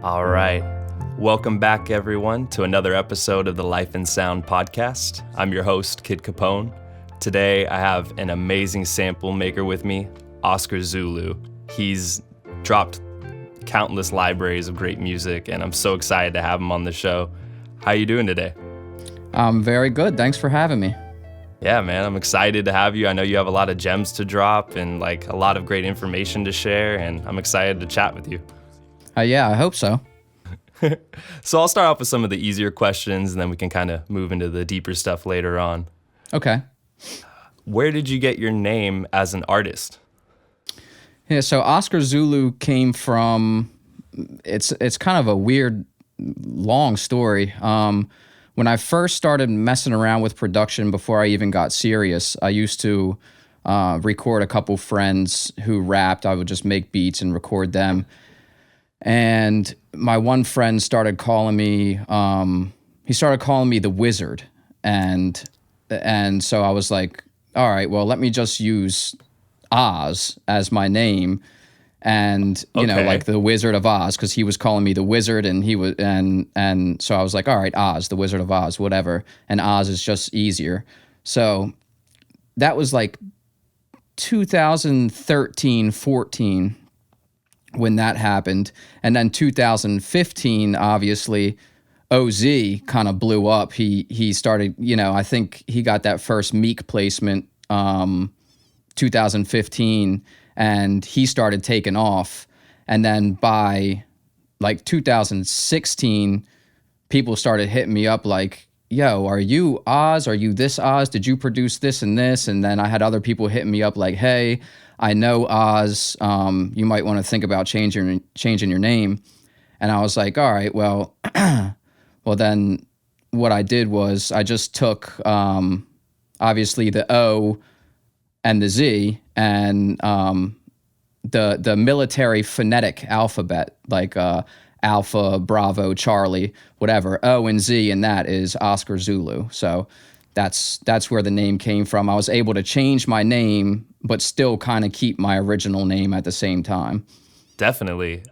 All right. Welcome back, everyone, to another episode of the Life in Sound podcast. I'm your host, Kid Capone. Today, I have an amazing sample maker with me, Oscar Zulu. He's dropped countless libraries of great music, and I'm so excited to have him on the show. How you doing today? I'm very good. Thanks for having me. Yeah, man, I'm excited to have you. I know you have a lot of gems to drop and a lot of great information to share, and I'm excited to chat with you. Yeah, I hope so. So I'll start off with some of the easier questions, and then we can kind of move into the deeper stuff later on. Okay. Where did you get your name as an artist? Yeah, so Oscar Zulu came from, it's kind of a weird, long story. When I first started messing around with production before I even got serious, I used to record a couple friends who rapped. I would just make beats and record them. And my one friend started calling me, the Wizard. And so I was like, all right, well, let me just use Oz as my name. And, like the Wizard of Oz, because he was calling me the Wizard, and he was, and so I was like, all right, Oz, the Wizard of Oz, whatever. And Oz is just easier. So that was like 2013, 14 when that happened. And then 2015, obviously, OZ kind of blew up. He started, I think he got that first Meek placement 2015, and he started taking off. And then by like 2016, people started hitting me up like, yo, are you Oz? Are you this Oz? Did you produce this and this? And then I had other people hitting me up like, hey, I know Oz. You might want to think about changing your name. And I was like, all right, well, well then what I did was I just took obviously the O and the Z and the military phonetic alphabet, like Alpha, Bravo, Charlie, whatever, O and Z, and that is Oscar Zulu. So that's where the name came from. I was able to change my name, but still kind of keep my original name at the same time. Definitely.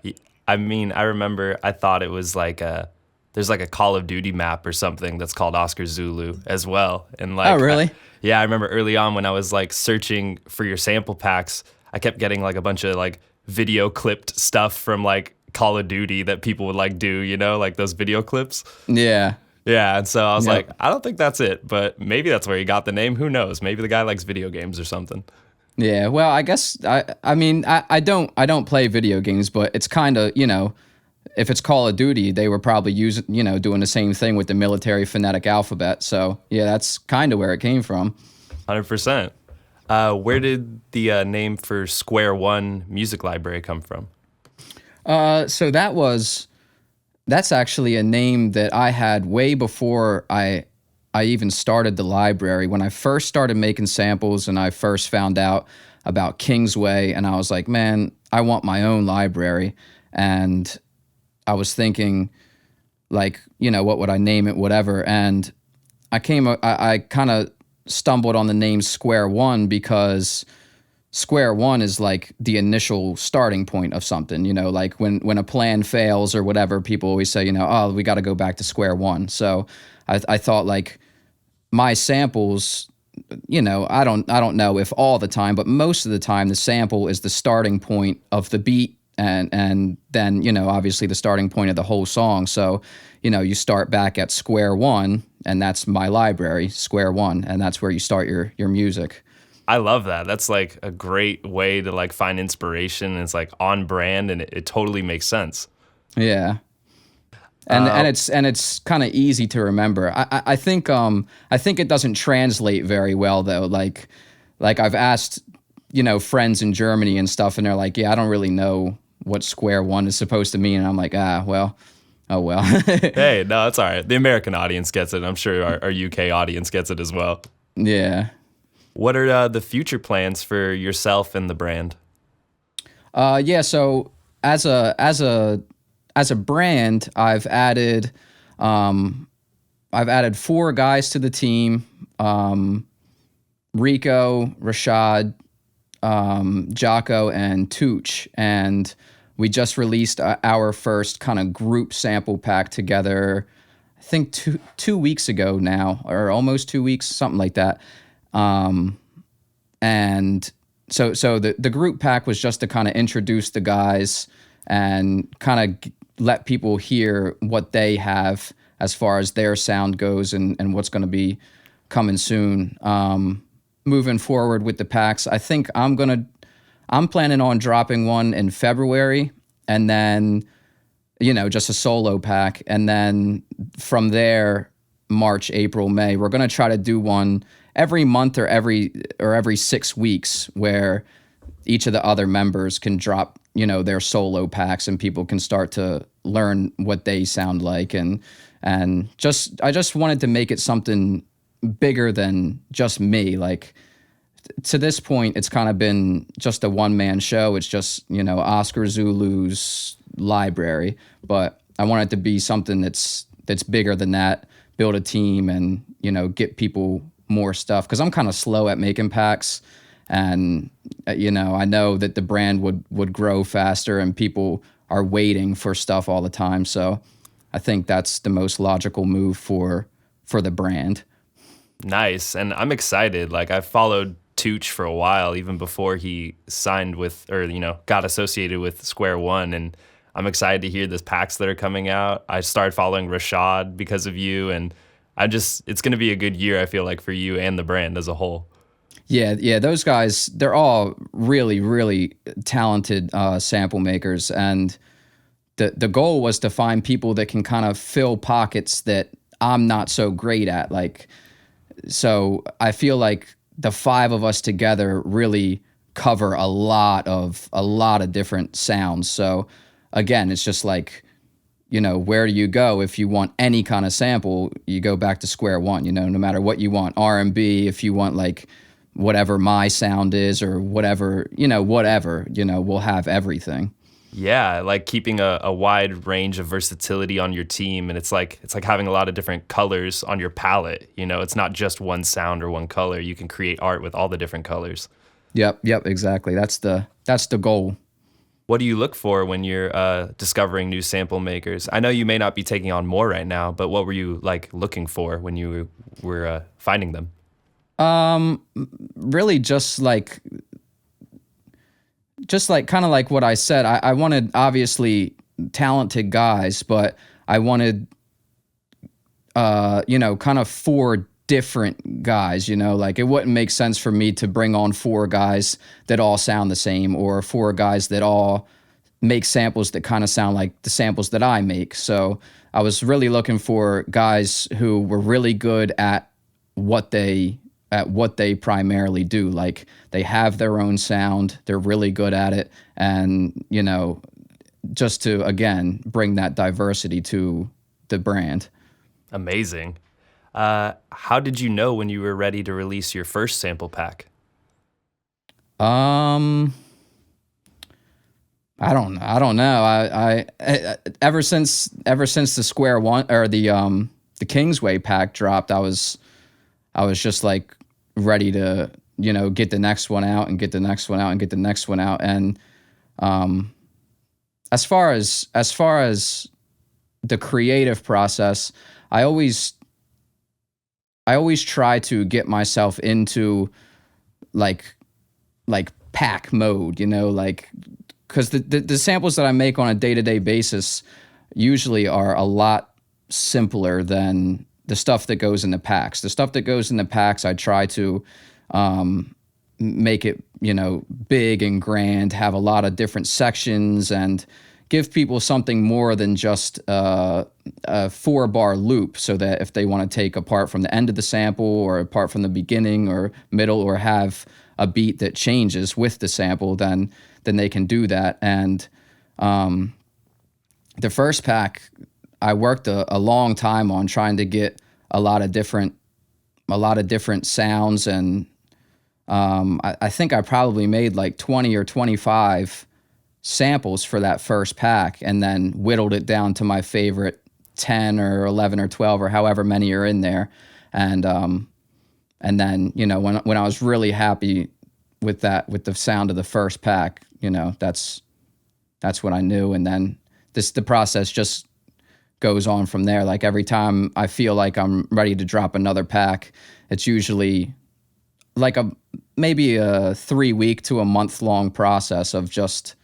I mean, I remember I thought it was there's like a Call of Duty map or something that's called Oscar Zulu as well. And oh, really? I remember early on when I was searching for your sample packs, I kept getting a bunch of video clipped stuff from Call of Duty that people would do, those video clips. Yeah. Yeah, and so I was like, I don't think that's it, but maybe that's where he got the name. Who knows? Maybe the guy likes video games or something. Yeah, well, I guess I mean I don't play video games, but it's kind of, if it's Call of Duty, they were probably doing the same thing with the military phonetic alphabet. So yeah, that's kind of where it came from. 100%. Where did the name for Square One Music Library come from? So that's actually a name that I had way before I even started the library. When I first started making samples and I first found out about Kingsway, and I was like, man, I want my own library. And I was thinking, what would I name it, whatever. And I kind of stumbled on the name Square One because Square One is the initial starting point of something, when a plan fails or whatever, people always say, oh, we got to go back to square one. So I thought my samples, I don't know if all the time, but most of the time the sample is the starting point of the beat and then, obviously the starting point of the whole song. So, you start back at square one, and that's my library, Square One, and that's where you start your music. I love that. That's a great way to find inspiration. It's on brand, and it totally makes sense. Yeah. And it's kind of easy to remember. I think it doesn't translate very well though. Like I've asked, friends in Germany and stuff, and they're like, yeah, I don't really know what Square One is supposed to mean. And I'm like, well. Hey, no, that's all right. The American audience gets it. I'm sure our UK audience gets it as well. Yeah. What are the future plans for yourself and the brand? Yeah. So as a brand, I've added 4 guys to the team. Rico, Rashad, Jocko, and Tooch. And we just released our first kind of group sample pack together. I think two weeks ago now, or almost 2 weeks, something like that. And so the group pack was just to kind of introduce the guys and kind of let people hear what they have as far as their sound goes and what's going to be coming soon. Moving forward with the packs, I think I'm planning on dropping one in February, and then, just a solo pack. And then from there, March, April, May, we're going to try to do one every month or every 6 weeks, where each of the other members can drop, their solo packs, and people can start to learn what they sound like. And I just wanted to make it something bigger than just me. Like, to this point, it's kind of been just a one-man show. It's just, Oscar Zulu's library. But I want it to be something that's bigger than that, build a team and, get people more stuff. Because I'm kind of slow at making packs. And, I know that the brand would grow faster, and people are waiting for stuff all the time. So I think that's the most logical move for the brand. Nice. And I'm excited. Like, I followed Tooch for a while, even before he signed with, or, got associated with Square One. And I'm excited to hear the packs that are coming out. I started following Rashad because of you. And it's going to be a good year, I feel like, for you and the brand as a whole. Yeah, those guys, they're all really, really talented sample makers. And the goal was to find people that can kind of fill pockets that I'm not so great at. Like, so I feel like the five of us together really cover a lot of different sounds. So again, it's just like, where do you go if you want any kind of sample? You go back to Square One, no matter what you want. R&B, if you want like whatever my sound is, or whatever, we'll have everything. Yeah, like keeping a wide range of versatility on your team, and it's like having a lot of different colors on your palette. It's not just one sound or one color. You can create art with all the different colors. Yep, exactly. That's the goal. What do you look for when you're discovering new sample makers? I know you may not be taking on more right now, but what were you like looking for when you were finding them? Really just like kind of like what I said. I wanted obviously talented guys, but I wanted kind of four different guys. Like, it wouldn't make sense for me to bring on four guys that all sound the same, or four guys that all make samples that kind of sound like the samples that I make. So I was really looking for guys who were really good at what they primarily do. Like, they have their own sound, they're really good at it, and just to again bring that diversity to the brand. Amazing. How did you know when you were ready to release your first sample pack? I don't know. I ever since the Square One, or the Kingsway pack dropped, I was just like ready to, get the next one out and get the next one out and get the next one out. And as far as the creative process, I always try to get myself into like pack mode, like, because the samples that I make on a day-to-day basis usually are a lot simpler than the stuff that goes in the packs. The stuff that goes in the packs, I try to make it, big and grand, have a lot of different sections, and give people something more than just a 4-bar loop, so that if they want to take apart from the end of the sample, or apart from the beginning or middle, or have a beat that changes with the sample, then they can do that. And the first pack, I worked a long time on trying to get a lot of different sounds, and I think I probably made like 20 or 25 samples for that first pack, and then whittled it down to my favorite 10 or 11 or 12 or however many are in there. And then, when I was really happy with the sound of the first pack, that's that's when I knew. And then the process just goes on from there. Like every time I feel like I'm ready to drop another pack, it's usually like maybe a 3-week to a month long process of just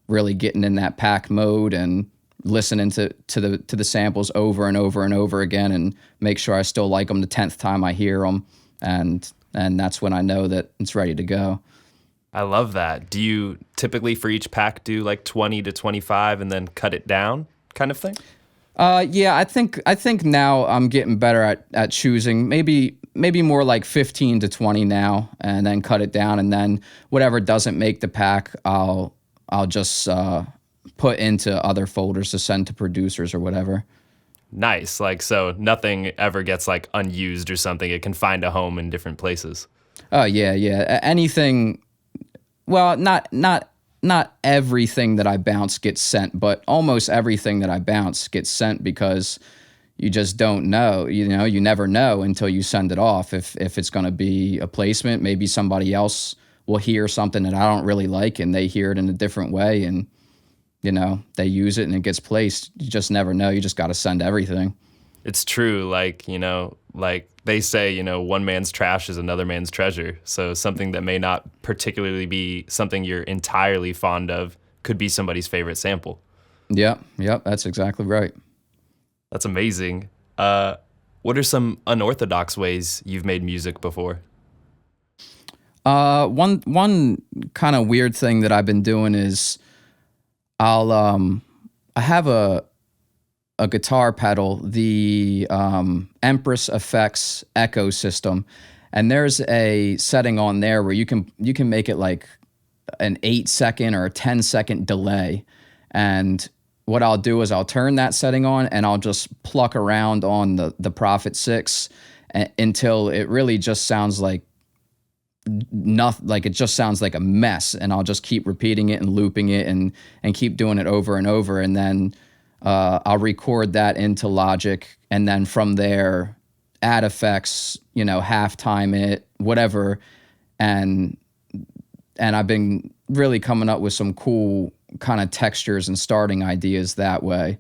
really getting in that pack mode and listening to the samples over and over and over again, and make sure I still like them the 10th time I hear them, and that's when I know that it's ready to go. I love that. Do you typically for each pack do like 20 to 25 and then cut it down kind of thing? Yeah, I think now I'm getting better at choosing. Maybe more like 15 to 20 now, and then cut it down, and then whatever doesn't make the pack, I'll just put into other folders to send to producers or whatever. Nice. Like, so nothing ever gets like unused or something. It can find a home in different places. Oh yeah. Anything. Well, not everything that I bounce gets sent, but almost everything that I bounce gets sent, because you just don't know. You know, you never know until you send it off if it's going to be a placement. Maybe somebody else will hear something that I don't really like, and they hear it in a different way, and they use it and it gets placed. You just never know. You just got to send everything. It's true. Like, like they say, one man's trash is another man's treasure. So something that may not particularly be something you're entirely fond of could be somebody's favorite sample. Yep, that's exactly right. That's amazing. What are some unorthodox ways you've made music before? One kind of weird thing that I've been doing is I have a guitar pedal, the Empress Effects Echo System, and there's a setting on there where you can make it like an 8-second or a 10-second delay. And what I'll do is I'll turn that setting on, and I'll just pluck around on the Prophet 6 until it really just sounds like nothing. Like, it just sounds like a mess, and I'll just keep repeating it and looping it and keep doing it over and over. And then I'll record that into Logic, and then from there add effects, halftime it, whatever. And I've been really coming up with some cool kind of textures and starting ideas that way.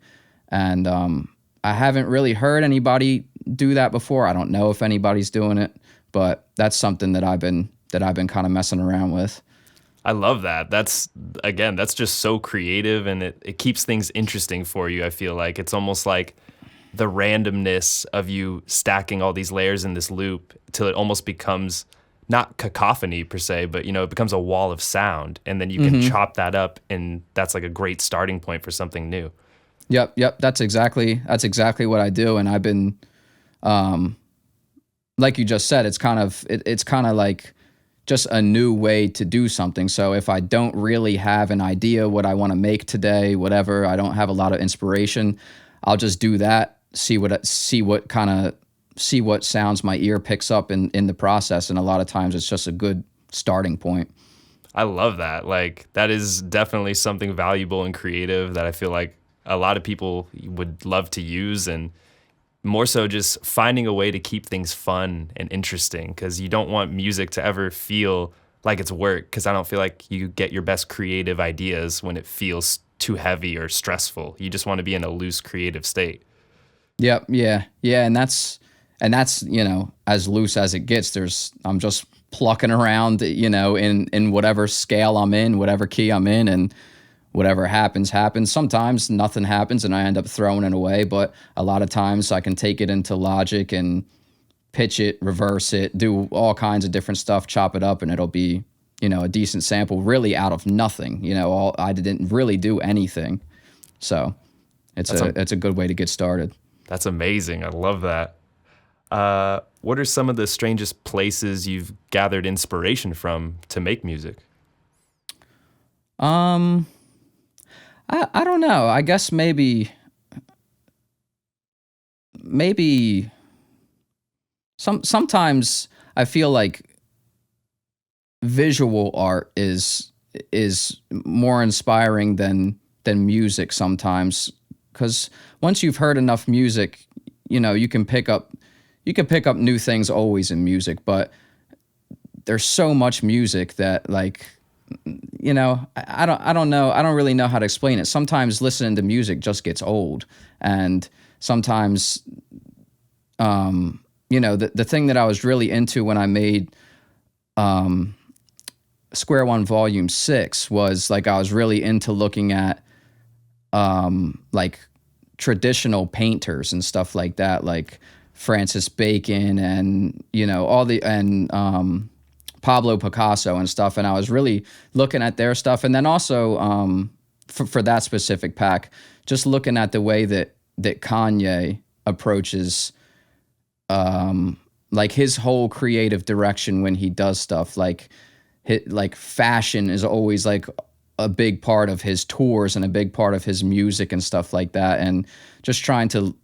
And I haven't really heard anybody do that before. I don't know if anybody's doing it, but that's something that I've been kind of messing around with. I love that. That's just so creative, and it keeps things interesting for you. I feel like it's almost like the randomness of you stacking all these layers in this loop till it almost becomes not cacophony per se, but it becomes a wall of sound, and then you can chop that up, and that's like a great starting point for something new. Yep. That's exactly what I do, and I've been, like you just said, it's kind of like just a new way to do something. So if I don't really have an idea what I want to make today, whatever, I don't have a lot of inspiration, I'll just do that, see what sounds my ear picks up in the process. And a lot of times it's just a good starting point. I love that. Like, that is definitely something valuable and creative that I feel like a lot of people would love to use, and more so just finding a way to keep things fun and interesting, because you don't want music to ever feel like it's work, because I don't feel like you get your best creative ideas when it feels too heavy or stressful. You just want to be in a loose creative state. Yep. Yeah. And that's as loose as it gets. I'm just plucking around, in whatever scale I'm in, whatever key I'm in, and whatever happens. Sometimes nothing happens and I end up throwing it away, but a lot of times I can take it into Logic and pitch it, reverse it, do all kinds of different stuff, chop it up, and it'll be, a decent sample really out of nothing. I didn't really do anything. So it's a good way to get started. That's amazing. I love that. What are some of the strangest places you've gathered inspiration from to make music? I don't know. I guess maybe sometimes I feel like visual art is more inspiring than music sometimes, because once you've heard enough music, you can pick up new things always in music, but there's so much music that, like, I don't know. I don't really know how to explain it. Sometimes listening to music just gets old, and sometimes, the thing that I was really into when I made Square One Volume 6 was like I was really into looking at like traditional painters and stuff like that, like Francis Bacon and Pablo Picasso and stuff. And I was really looking at their stuff, and then also for that specific pack, just looking at the way that Kanye approaches like his whole creative direction when he does stuff. Like fashion is always like a big part of his tours and a big part of his music and stuff like that, and just trying to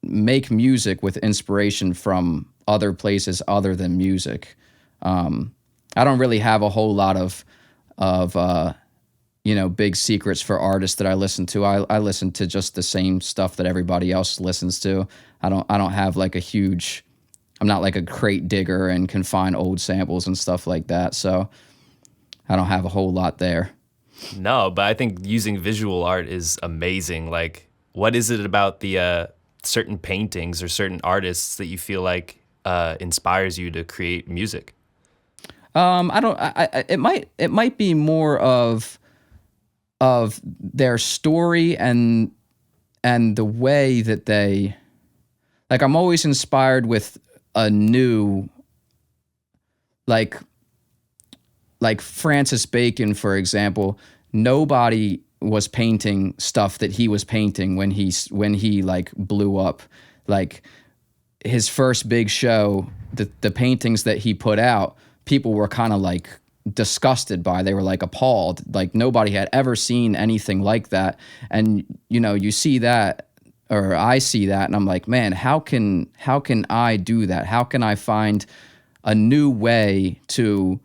make music with inspiration from other places other than music. I don't really have a whole lot of big secrets for artists that I listen to. I listen to just the same stuff that everybody else listens to. I don't have like I'm not like a crate digger and can find old samples and stuff like that. So I don't have a whole lot there. No, but I think using visual art is amazing. Like, what is it about the certain paintings or certain artists that you feel like inspires you to create music? I don't. It might be more of their story and the way that they, like, I'm always inspired with a new, like Francis Bacon, for example. Nobody was painting stuff that he was painting when he like blew up. Like his first big show, the paintings that he put out, people were kind of like disgusted by. They were like appalled. Like nobody had ever seen anything like that. And you see that, or I see that, and I'm like, man, how can I do that? How can I find a new way to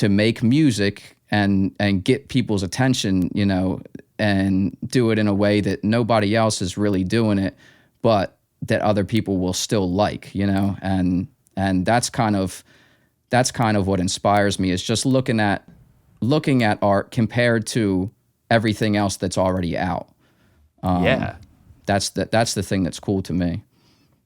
make music and get people's attention, and do it in a way that nobody else is really doing it, but that other people will still like, and that's kind of what inspires me, is just looking at art compared to everything else that's already out. Yeah. That's the thing that's cool to me.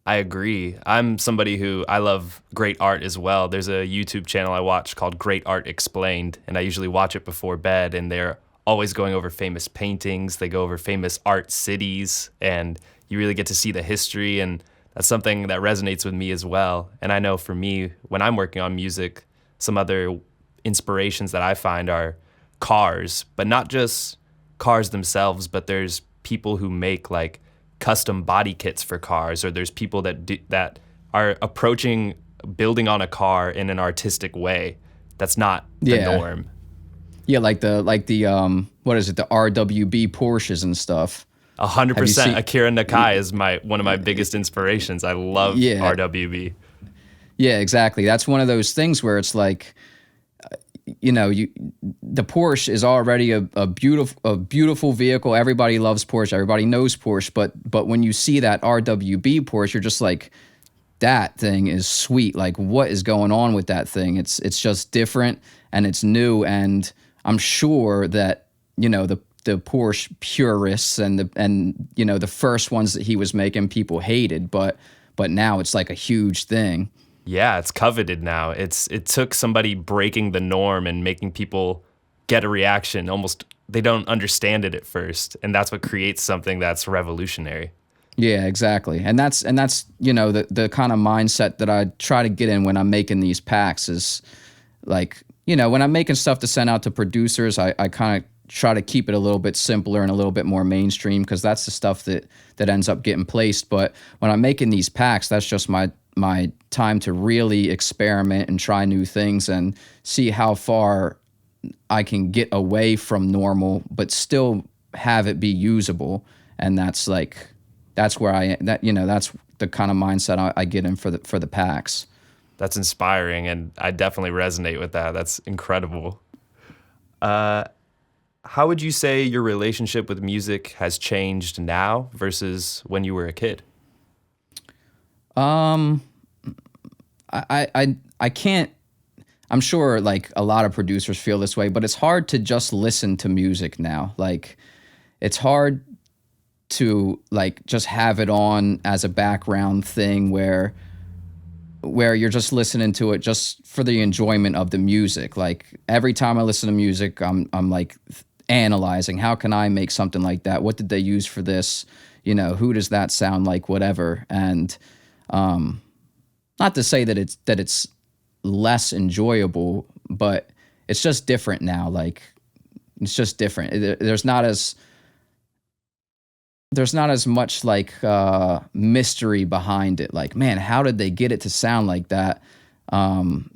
I agree. I'm somebody who I love great art as well. There's a YouTube channel I watch called Great Art Explained, and I usually watch it before bed, and they're always going over famous paintings. They go over famous art cities, and you really get to see the history, and that's something that resonates with me as well. And I know for me, when I'm working on music, some other inspirations that I find are cars, but not just cars themselves, but there's people who make like custom body kits for cars, or there's people that are approaching building on a car in an artistic way that's not the norm. Yeah, like the what is it, the RWB Porsches and stuff. 100%. Akira Nakai is one of my biggest inspirations. I love RWB. Yeah, exactly. That's one of those things where it's like, the Porsche is already a beautiful vehicle. Everybody loves Porsche. Everybody knows Porsche. But when you see that RWB Porsche, you're just like, that thing is sweet. Like, what is going on with that thing? It's just different and it's new. And I'm sure that the Porsche purists and the first ones that he was making, people hated, but now it's like a huge thing. Yeah, it's coveted now. It took somebody breaking the norm and making people get a reaction. Almost they don't understand it at first, and that's what creates something that's revolutionary. Yeah, exactly. And that's the kind of mindset that I try to get in when I'm making these packs is like, when I'm making stuff to send out to producers, I kind of try to keep it a little bit simpler and a little bit more mainstream, because that's the stuff that ends up getting placed. But when I'm making these packs, that's just my time to really experiment and try new things and see how far I can get away from normal but still have it be usable. And that's where that's the kind of mindset I get in for the packs. That's inspiring, and I definitely resonate with that. That's incredible. How would you say your relationship with music has changed now versus when you were a kid? I can't I'm sure like a lot of producers feel this way, but it's hard to just listen to music now. Like it's hard to like just have it on as a background thing where you're just listening to it just for the enjoyment of the music. Like every time I listen to music, I'm like analyzing, how can I make something like that? What did they use for this? You know, who does that sound like? Whatever. And not to say that it's less enjoyable, but it's just different now. Like it's just different. There's not as much like mystery behind it. Like, man, how did they get it to sound like that?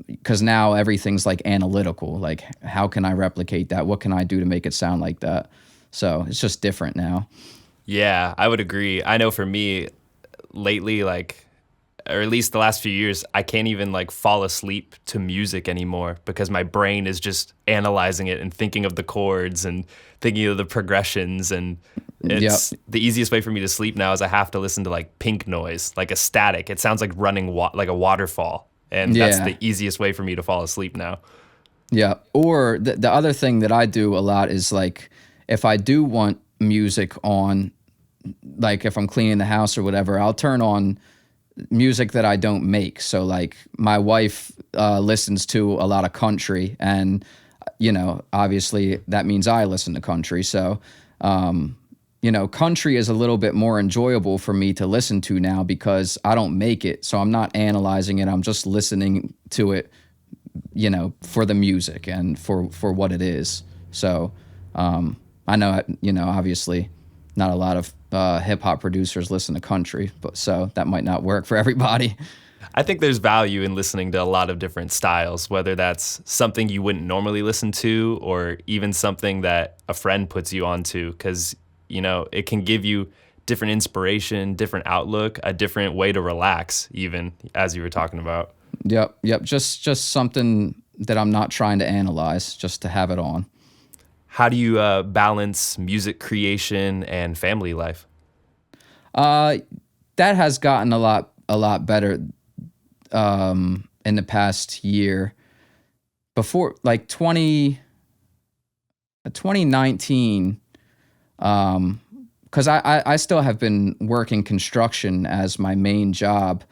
Because now everything's like analytical. Like, how can I replicate that? What can I do to make it sound like that? So it's just different now. Yeah, I would agree. I know for me, lately, like, or at least the last few years, I can't even like fall asleep to music anymore because my brain is just analyzing it and thinking of the chords and thinking of the progressions. And it's the easiest way for me to sleep now is I have to listen to like pink noise, like a static. It sounds like running like a waterfall. And that's the easiest way for me to fall asleep now. Yeah. Or the other thing that I do a lot is like if I do want music on, like if I'm cleaning the house or whatever, I'll turn on music that I don't make. So like my wife listens to a lot of country, and you know, obviously that means I listen to country. So you know, country is a little bit more enjoyable for me to listen to now because I don't make it. So I'm not analyzing it. I'm just listening to it, you know, for the music and for what it is. So I know, you know, obviously not a lot of hip hop producers listen to country, but so that might not work for everybody. I think there's value in listening to a lot of different styles, whether that's something you wouldn't normally listen to or even something that a friend puts you onto, because, you know, it can give you different inspiration, different outlook, a different way to relax, even as you were talking about. Yep. Just something that I'm not trying to analyze, just to have it on. How do you balance music creation and family life? That has gotten a lot better in the past year. Before like 2019, because I still have been working construction as my main job.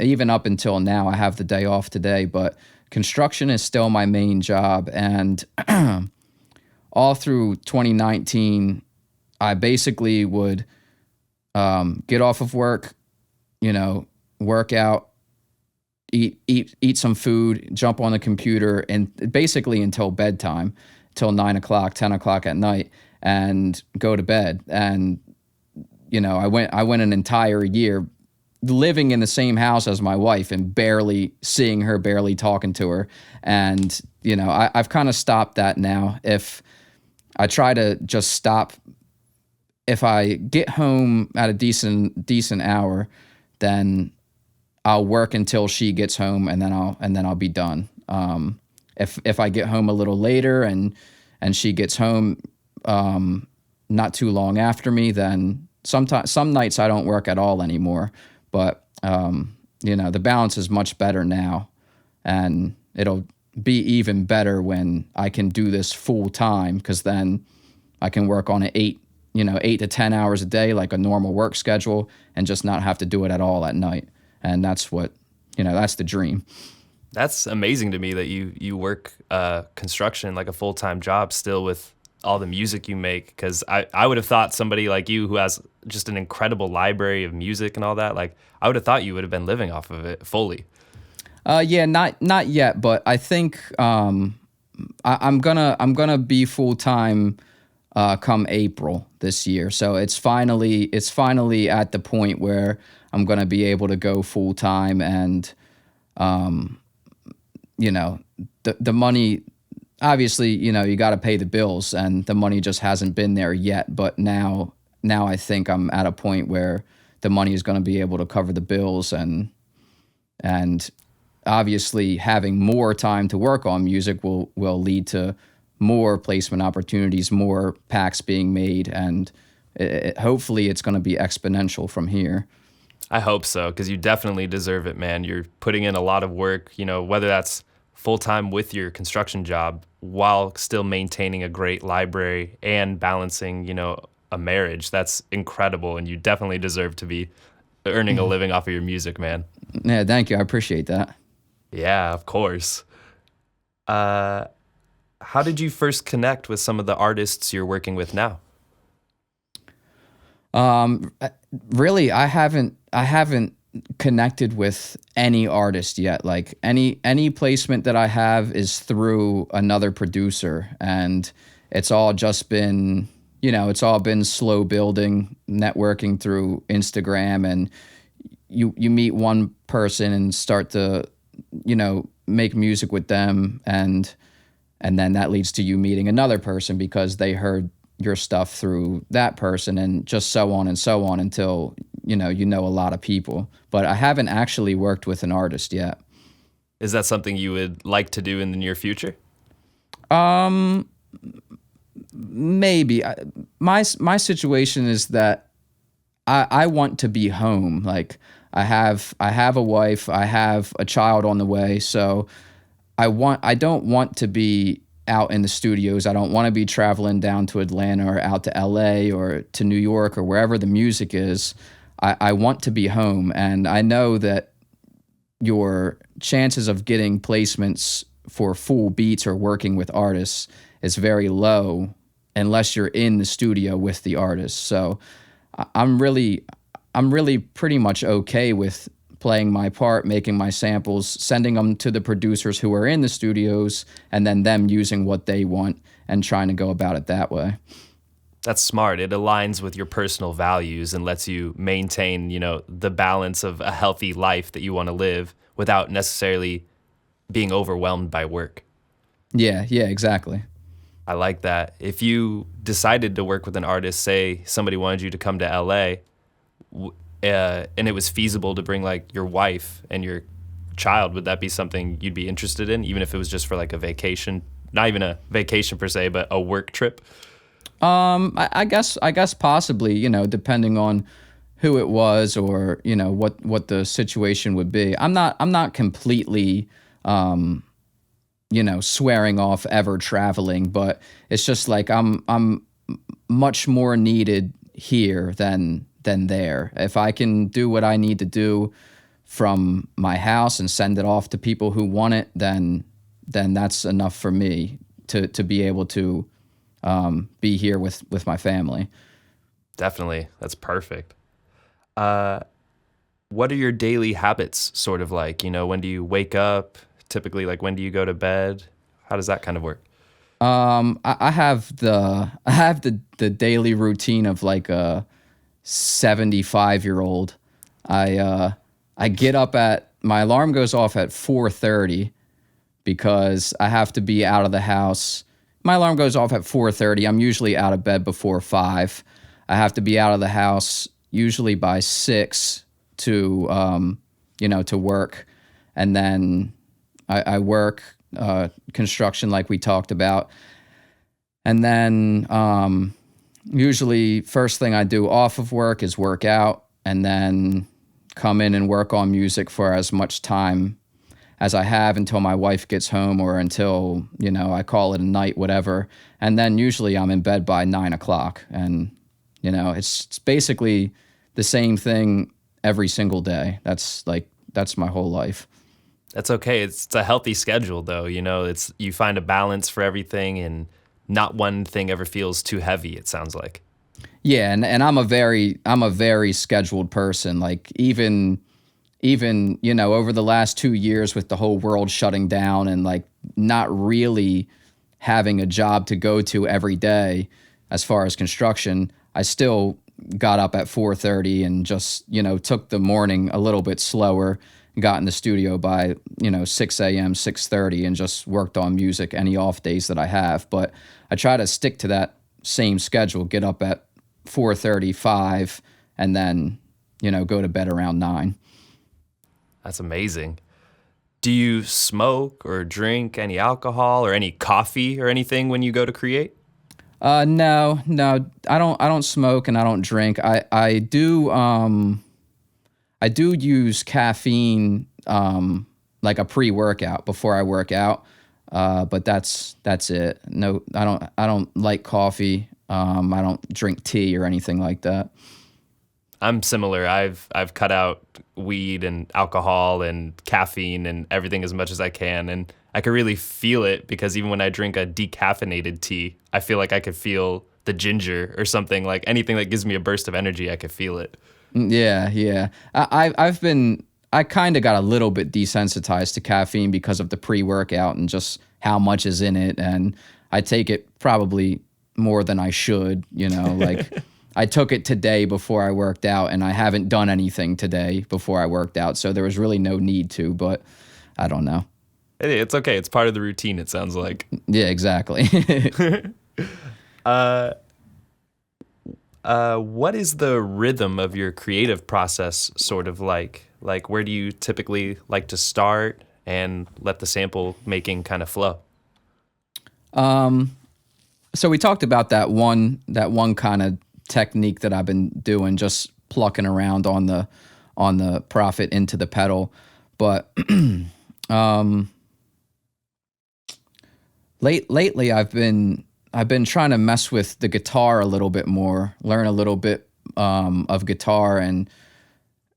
Even up until now, I have the day off today, but construction is still my main job. And all through 2019, I basically would get off of work, you know, work out, eat some food, jump on the computer, and basically until bedtime, till 9 o'clock, 10 o'clock at night, and go to bed. And you know, I went an entire year living in the same house as my wife and barely seeing her, barely talking to her. And you know, I've kind of stopped that now. If I try to just stop, if I get home at a decent hour, then I'll work until she gets home, and then I'll be done. If I get home a little later and she gets home not too long after me, then some nights I don't work at all anymore. But you know, the balance is much better now, and it'll be even better when I can do this full time, because then I can work on it 8 to 10 hours a day, like a normal work schedule, and just not have to do it at all at night. And that's what, you know, that's the dream. That's amazing to me that you work construction like a full-time job still with all the music you make, because I would have thought somebody like you who has just an incredible library of music and all that, like I would have thought you would have been living off of it fully. Yeah, not yet, but I think I'm gonna be full-time come April this year. So it's finally at the point where I'm gonna be able to go full-time, and you know, the money, obviously, you know, you got to pay the bills, and the money just hasn't been there yet. But now I think I'm at a point where the money is going to be able to cover the bills, and obviously having more time to work on music will lead to more placement opportunities, more packs being made, and hopefully it's going to be exponential from here. I hope so, because you definitely deserve it, man. You're putting in a lot of work, you know, whether that's full time with your construction job while still maintaining a great library and balancing, a marriage. That's incredible. And you definitely deserve to be earning a living off of your music, man. Yeah, thank you. I appreciate that. Yeah, of course. How did you first connect with some of the artists you're working with now? Really, I haven't connected with any artist yet. Like any placement that I have is through another producer, and it's all just been, it's all been slow building, networking through Instagram, and you meet one person and start to, make music with them, and then that leads to you meeting another person because they heard your stuff through that person, and just so on and so on until you know a lot of people. But I haven't actually worked with an artist yet. Is that something you would like to do in the near future? Maybe. My situation is that I want to be home. Like I have a wife, I have a child on the way, so I don't want to be out in the studios. I don't want to be traveling down to Atlanta or out to LA or to New York or wherever the music is. I want to be home, and I know that your chances of getting placements for full beats or working with artists is very low unless you're in the studio with the artist. So I'm really pretty much okay with playing my part, making my samples, sending them to the producers who are in the studios, and then them using what they want and trying to go about it that way. That's smart. It aligns with your personal values and lets you maintain, the balance of a healthy life that you want to live without necessarily being overwhelmed by work. Yeah, exactly. I like that. If you decided to work with an artist, say somebody wanted you to come to LA, and it was feasible to bring like your wife and your child, would that be something you'd be interested in, even if it was just for like a vacation? Not even a vacation per se, but a work trip? I guess possibly, depending on who it was or, what the situation would be. I'm not completely, swearing off ever traveling, but it's just like I'm much more needed here than there. If I can do what I need to do from my house and send it off to people who want it, then that's enough for me to be able to be here with my family. Definitely. That's perfect. What are your daily habits sort of like? When do you wake up? Typically, like when do you go to bed? How does that kind of work? I have the daily routine of like a 75-year-old. I get up my alarm goes off at 4:30 because I have to be out of the house. My alarm goes off at 4:30. I'm usually out of bed before 5. I have to be out of the house usually by 6 to work, and then I work construction like we talked about, and then usually first thing I do off of work is work out, and then come in and work on music for as much time as I have until my wife gets home or until, I call it a night, whatever. And then usually I'm in bed by 9 o'clock. And, it's basically the same thing every single day. That's my whole life. That's okay. It's a healthy schedule though. It's, you find a balance for everything and not one thing ever feels too heavy, it sounds like. Yeah. And I'm a very scheduled person. Like even, over the last 2 years with the whole world shutting down and like not really having a job to go to every day as far as construction, I still got up at 4:30 and just, took the morning a little bit slower, got in the studio by, 6 a.m., 6:30 and just worked on music any off days that I have. But I try to stick to that same schedule, get up at 4:35 and then, go to bed around 9. That's amazing. Do you smoke or drink any alcohol or any coffee or anything when you go to create? No, I don't smoke and I don't drink. I do use caffeine like a pre-workout before I work out. But that's it. No, I don't like coffee. I don't drink tea or anything like that. I'm similar. I've cut out weed and alcohol and caffeine and everything as much as I can, and I can really feel it because even when I drink a decaffeinated tea, I feel like I could feel the ginger or something. Like anything that gives me a burst of energy, I could feel it. Yeah, yeah. I kind of got a little bit desensitized to caffeine because of the pre-workout and just how much is in it, and I take it probably more than I should, like I took it today before I worked out, and I haven't done anything today before I worked out, so there was really no need to, but I don't know. Hey, it's okay. It's part of the routine, it sounds like. Yeah, exactly. What is the rhythm of your creative process sort of like? Like, where do you typically like to start and let the sample making kind of flow? So we talked about that one kind of technique that I've been doing, just plucking around on the Prophet into the pedal, but lately I've been trying to mess with the guitar a little bit more, learn a little bit of guitar, and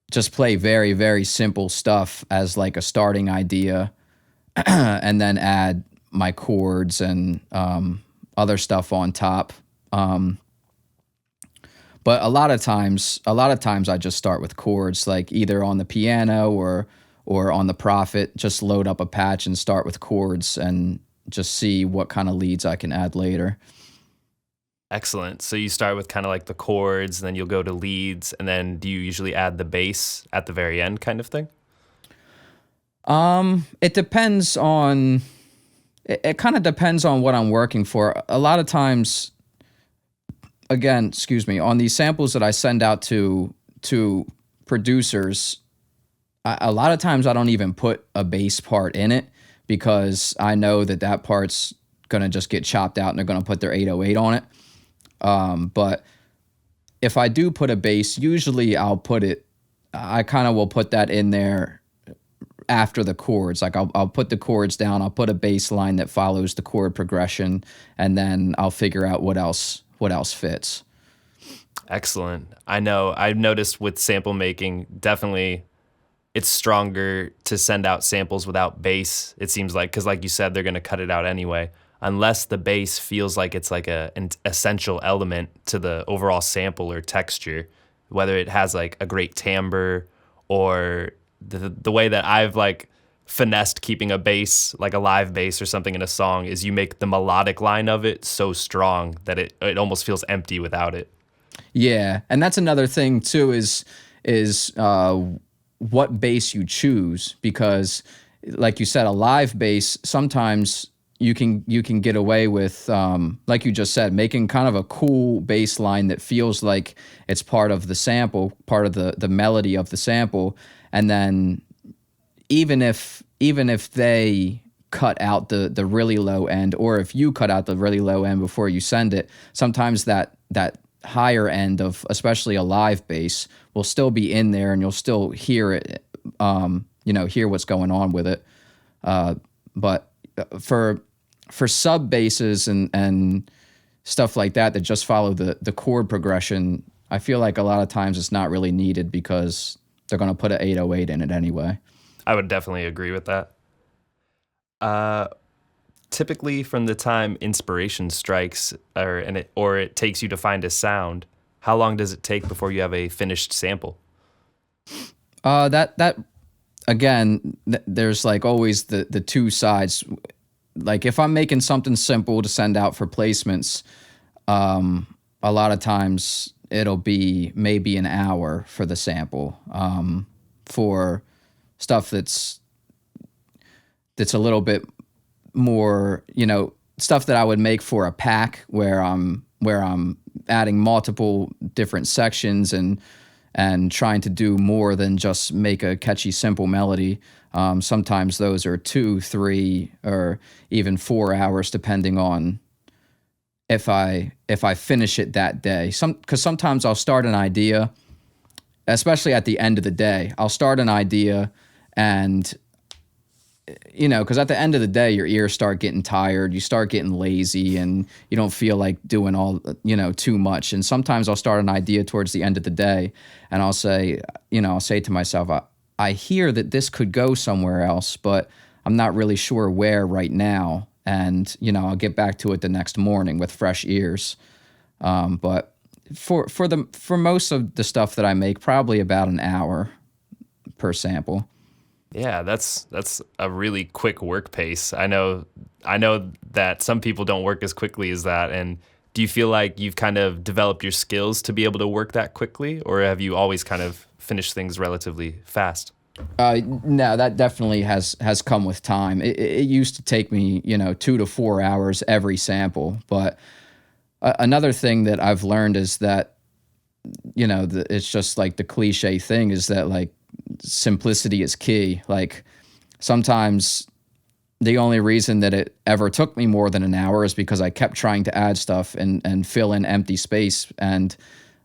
just play very, very simple stuff as like a starting idea, and then add my chords and other stuff on top. But a lot of times I just start with chords, like either on the piano or on the Prophet, just load up a patch and start with chords and just see what kind of leads I can add later. Excellent. So you start with kind of like the chords, and then you'll go to leads, and then do you usually add the bass at the very end kind of thing? It depends on, it kind of depends on what I'm working for. A lot of times, again, excuse me, on these samples that I send out to producers, a lot of times I don't even put a bass part in it because I know that part's going to just get chopped out and they're going to put their 808 on it. But if I do put a bass, usually I kind of will put that in there after the chords. Like I'll put the chords down, I'll put a bass line that follows the chord progression, and then I'll figure out what else fits. Excellent. I know I've noticed with sample making, definitely it's stronger to send out samples without bass, it seems like, because like you said, they're going to cut it out anyway, unless the bass feels like it's like an essential element to the overall sample or texture, whether it has like a great timbre or the way that I've like finessed keeping a bass, like a live bass or something in a song, is you make the melodic line of it so strong that it almost feels empty without it. Yeah, and that's another thing too, is what bass you choose, because like you said, a live bass, sometimes you can get away with, like you just said, making kind of a cool bass line that feels like it's part of the sample, part of the melody of the sample, and then even if they cut out the really low end, or if you cut out the really low end before you send it, sometimes that higher end of especially a live bass will still be in there, and you'll still hear it, hear what's going on with it. But for sub basses and stuff like that just follow the chord progression, I feel like a lot of times it's not really needed because they're going to put an 808 in it anyway. I would definitely agree with that. Typically, from the time inspiration strikes, or it takes you to find a sound, how long does it take before you have a finished sample? That again, there's like always the two sides. Like if I'm making something simple to send out for placements, a lot of times it'll be maybe an hour for the sample. For stuff that's a little bit more, stuff that I would make for a pack where I'm adding multiple different sections and trying to do more than just make a catchy, simple melody. Sometimes those are 2, 3, or even 4 hours, depending on if I finish it that day. Because sometimes I'll start an idea, especially at the end of the day. I'll start an idea and because at the end of the day, your ears start getting tired, you start getting lazy, and you don't feel like doing all, too much. And sometimes I'll start an idea towards the end of the day, and I'll say to myself, I hear that this could go somewhere else, but I'm not really sure where right now. And, I'll get back to it the next morning with fresh ears. But for most of the stuff that I make, probably about an hour per sample. Yeah, that's a really quick work pace. I know that some people don't work as quickly as that. And do you feel like you've kind of developed your skills to be able to work that quickly, or have you always kind of finished things relatively fast? No, that definitely has come with time. It used to take me, 2 to 4 hours every sample. But another thing that I've learned is that, it's just like the cliche thing is that like simplicity is key. Like sometimes the only reason that it ever took me more than an hour is because I kept trying to add stuff and fill in empty space. And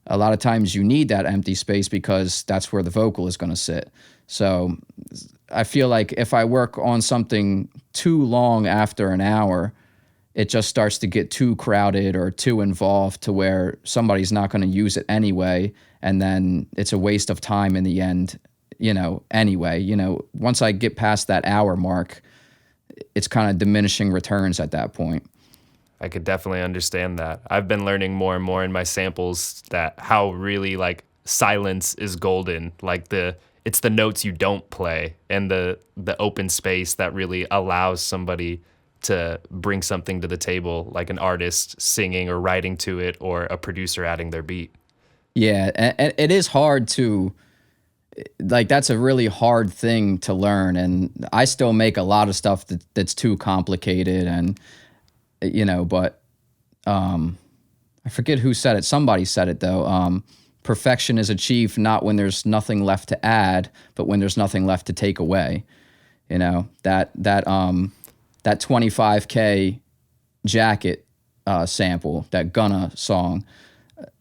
a lot of times you need that empty space because that's where the vocal is going to sit. So I feel like if I work on something too long after an hour, it just starts to get too crowded or too involved to where somebody's not going to use it anyway. And then it's a waste of time in the end, anyway. Once I get past that hour mark, it's kind of diminishing returns at that point. I could definitely understand that. I've been learning more and more in my samples that how really like silence is golden. Like it's the notes you don't play and the open space that really allows somebody to bring something to the table, like an artist singing or writing to it or a producer adding their beat. Yeah, and it is hard to, like, that's a really hard thing to learn. And I still make a lot of stuff that's too complicated. And, but I forget who said it. Somebody said it, though. Perfection is achieved not when there's nothing left to add, but when there's nothing left to take away. That 25K jacket sample, that Gunna song,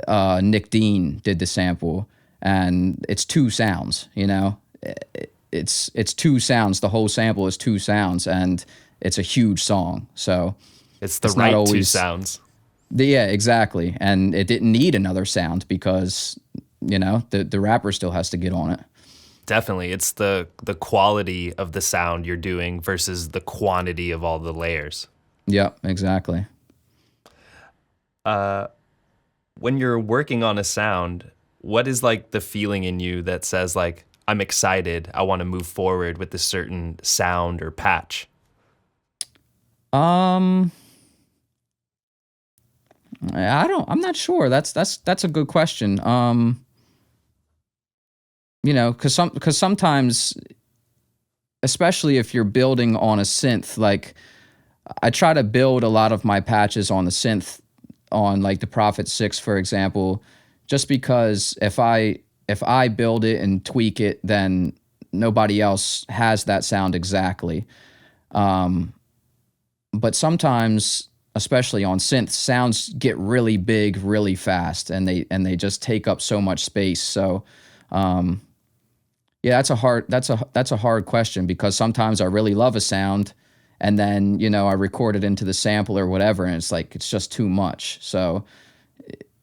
Nick Dean did the sample, and it's two sounds. It's two sounds. The whole sample is two sounds, and it's a huge song. So it's the right two sounds. Yeah, exactly. And it didn't need another sound because, the rapper still has to get on it. Definitely. It's the quality of the sound you're doing versus the quantity of all the layers. Yep, exactly. When you're working on a sound, what is like the feeling in you that says like, I'm excited, I want to move forward with a certain sound or patch? I'm not sure. That's a good question. Because sometimes, especially if you're building on a synth, like I try to build a lot of my patches on the synth, on like the Prophet 6, for example, just because if I build it and tweak it, then nobody else has that sound exactly. But sometimes, especially on synth, sounds get really big really fast, and they just take up so much space. So yeah, that's a hard question, because sometimes I really love a sound, and then I record it into the sample or whatever, and it's just too much. So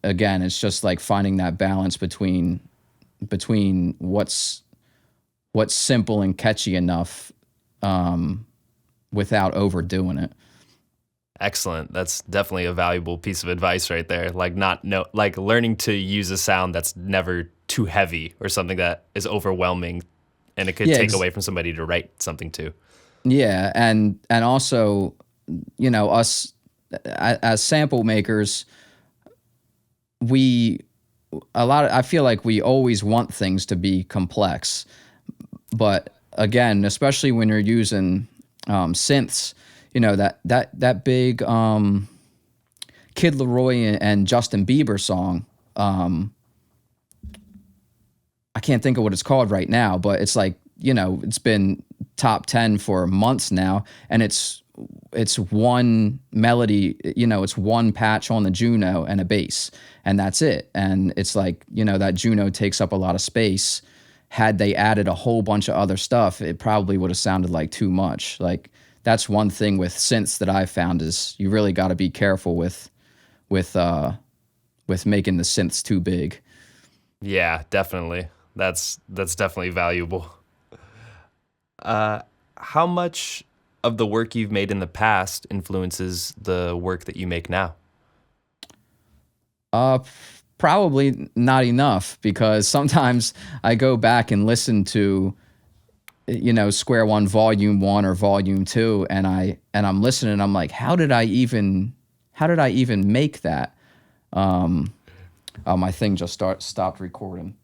again, it's just like finding that balance between what's simple and catchy enough without overdoing it. Excellent. That's definitely a valuable piece of advice right there. Like like learning to use a sound that's never too heavy or something that is overwhelming, and it could take away from somebody to write something to. Yeah, and also, us as sample makers, I feel like we always want things to be complex, but again, especially when you're using synths, that big Kid Laroi and Justin Bieber song. I can't think of what it's called right now, but it's like, it's been top 10 for months now, and it's one melody, it's one patch on the Juno and a bass, and that's it. And it's like, that Juno takes up a lot of space. had they added a whole bunch of other stuff, it probably would have sounded like too much. Like that's one thing with synths that I found is you really got to be careful with making the synths too big. Yeah, definitely. That's definitely valuable. How much of the work you've made in the past influences the work that you make now? Probably not enough, because sometimes I go back and listen to, Square One Volume 1 or Volume 2, and I'm listening, I'm like, how did I even make that? Oh, my thing just stopped recording.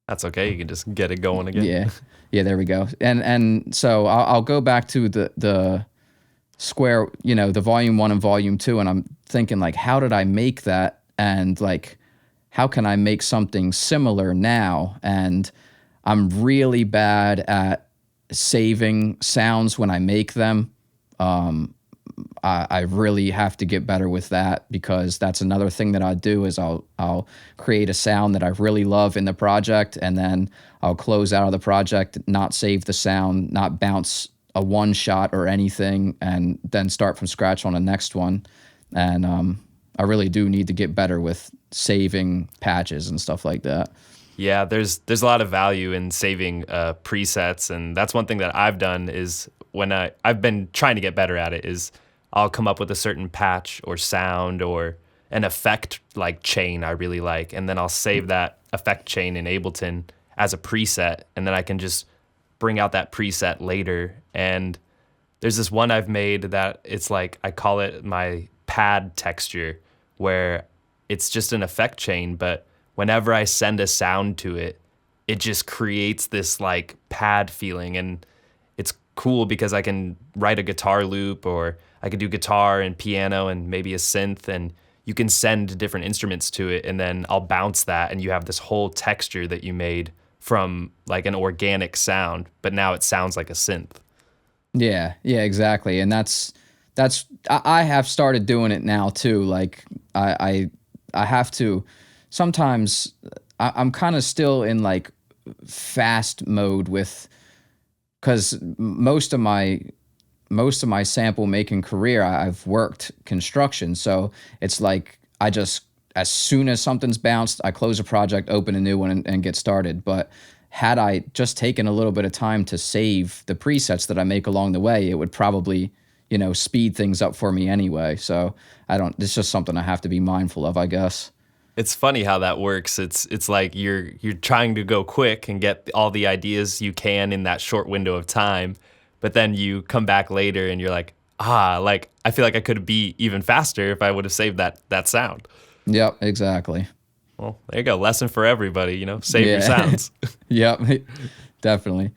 That's okay. You can just get it going again. Yeah, there we go. And so I'll go back to the Square, the Volume 1 and Volume 2, and I'm thinking like, how did I make that? And like, how can I make something similar now? And I'm really bad at saving sounds when I make them. I really have to get better with that, because that's another thing that I do is I'll create a sound that I really love in the project, and then I'll close out of the project, not save the sound, not bounce a one shot or anything, and then start from scratch on the next one. And I really do need to get better with saving patches and stuff like that. Yeah, there's a lot of value in saving presets, and that's one thing that I've done is when I've been trying to get better at it is I'll come up with a certain patch or sound or an effect like chain I really like, and then I'll save that effect chain in Ableton as a preset, and then I can just bring out that preset later. And there's this one I've made that it's like, I call it my pad texture, where it's just an effect chain, but whenever I send a sound to it, it just creates this like pad feeling. And it's cool because I can write a guitar loop, or I could do guitar and piano and maybe a synth, and you can send different instruments to it, and then I'll bounce that, and you have this whole texture that you made from like an organic sound, but now it sounds like a synth. Yeah, exactly. And that's I have started doing it now too. Like I have to sometimes. I'm kind of still in like fast mode with, because most of my sample making career I've worked construction, so it's like I just, as soon as something's bounced, I close a project, open a new one, and get started. But had I just taken a little bit of time to save the presets that I make along the way, it would probably, speed things up for me anyway. So it's just something I have to be mindful of, I guess. It's funny how that works. It's like you're trying to go quick and get all the ideas you can in that short window of time, but then you come back later and you're like, like I feel like I could be even faster if I would have saved that sound. Yep, exactly. Well, there you go. Lesson for everybody, save your sounds. Yep, definitely.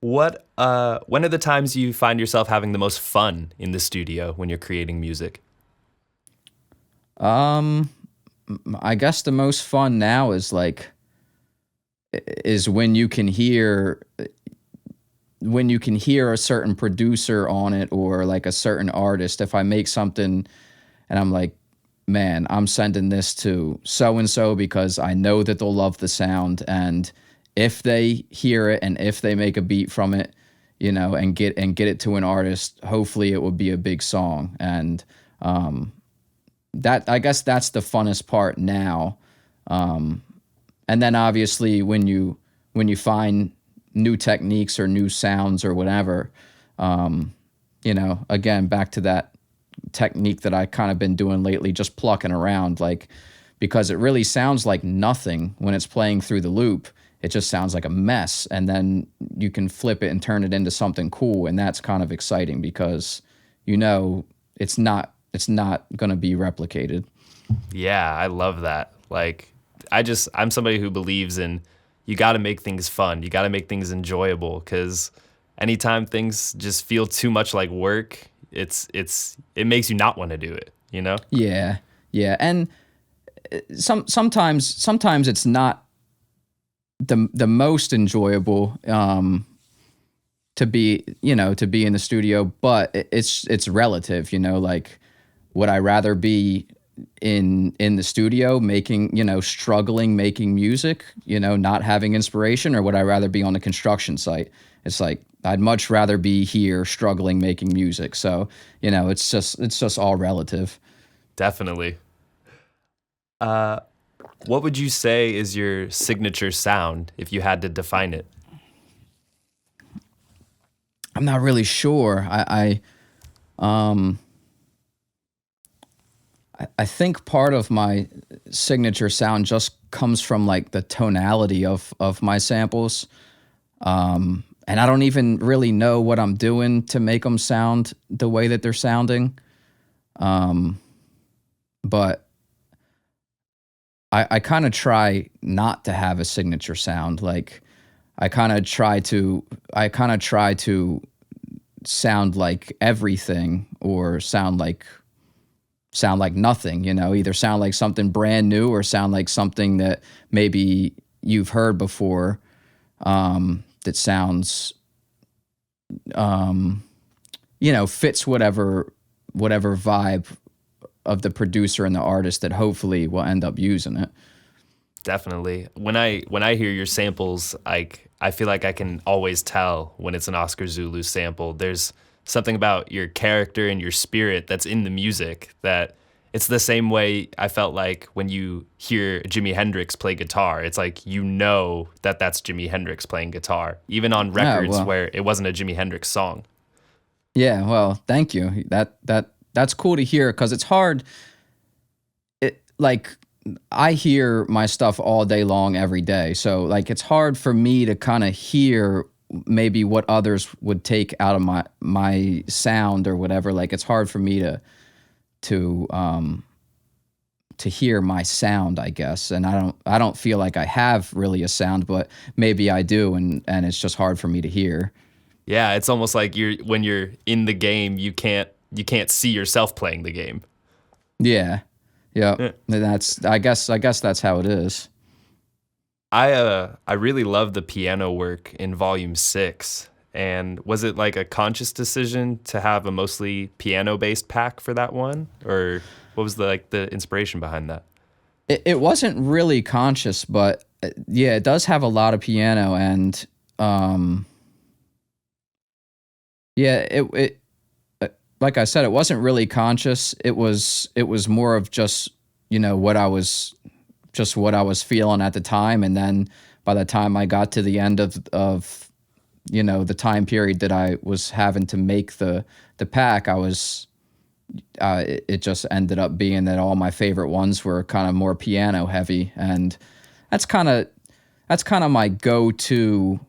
When are the times you find yourself having the most fun in the studio when you're creating music? I guess the most fun now is when you can hear a certain producer on it, or like a certain artist. If I make something and I'm like, man, I'm sending this to so and so because I know that they'll love the sound, and if they hear it and if they make a beat from it, and get it to an artist, hopefully it will be a big song. And that, I guess that's the funnest part now. And then obviously when you find new techniques or new sounds or whatever, again, back to that technique that I kind of been doing lately, just plucking around, like, because it really sounds like nothing when it's playing through the loop. It just sounds like a mess, and then you can flip it and turn it into something cool, and that's kind of exciting because it's not going to be replicated. Yeah, I love that. Like, I'm somebody who believes in, you got to make things fun. You got to make things enjoyable, because anytime things just feel too much like work, it makes you not want to do it, Yeah. And sometimes it's not the most enjoyable to be in the studio, but it's relative, like, would I rather be in the studio making, struggling making music, not having inspiration, or would I rather be on the construction site? It's like I'd much rather be here struggling making music. So, it's just all relative. Definitely. What would you say is your signature sound if you had to define it? I'm not really sure. I think part of my signature sound just comes from like the tonality of my samples. And I don't even really know what I'm doing to make them sound the way that they're sounding. But I kind of try not to have a signature sound. Like I kind of try to sound like everything, or sound like nothing, either sound like something brand new or sound like something that maybe you've heard before, that sounds, fits whatever vibe of the producer and the artist that hopefully will end up using it. Definitely. When I hear your samples, I feel like I can always tell when it's an Oscar Zulu sample. There's something about your character and your spirit that's in the music that it's the same way I felt like when you hear Jimi Hendrix play guitar. It's like that that's Jimi Hendrix playing guitar, even on records where it wasn't a Jimi Hendrix song. Yeah, well, thank you. That's cool to hear, because it's hard. Like I hear my stuff all day long, every day. So like it's hard for me to kind of hear maybe what others would take out of my sound or whatever. Like it's hard for me to hear my sound, I guess. And I don't feel like I have really a sound, but maybe I do, and it's just hard for me to hear. Yeah, it's almost like when you're in the game, you can't see yourself playing the game. Yeah. Yeah. I guess that's how it is. I really love the piano work in Volume 6. And was it like a conscious decision to have a mostly piano-based pack for that one? Or what was the inspiration behind that? It wasn't really conscious, but yeah, it does have a lot of piano, and yeah, it like I said, it wasn't really conscious. It was more of just, what I was feeling at the time, and then by the time I got to the end of the time period that I was having to make the pack, it just ended up being that all my favorite ones were kind of more piano heavy, and that's kind of my go-to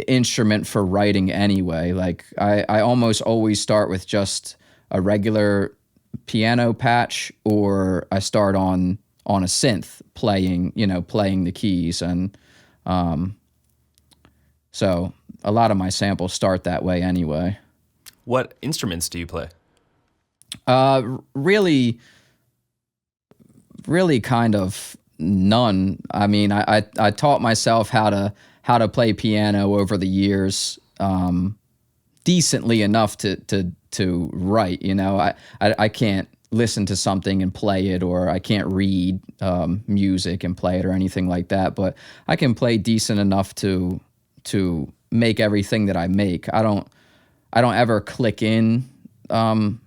instrument for writing anyway. Like I almost always start with just a regular piano patch, or I start on a synth playing the keys, and so a lot of my samples start that way anyway. What instruments do you play? Really kind of none. I mean, I taught myself how to play piano over the years, decently enough to write. I can't listen to something and play it, or I can't read music and play it or anything like that. But I can play decent enough to make everything that I make. I don't ever click in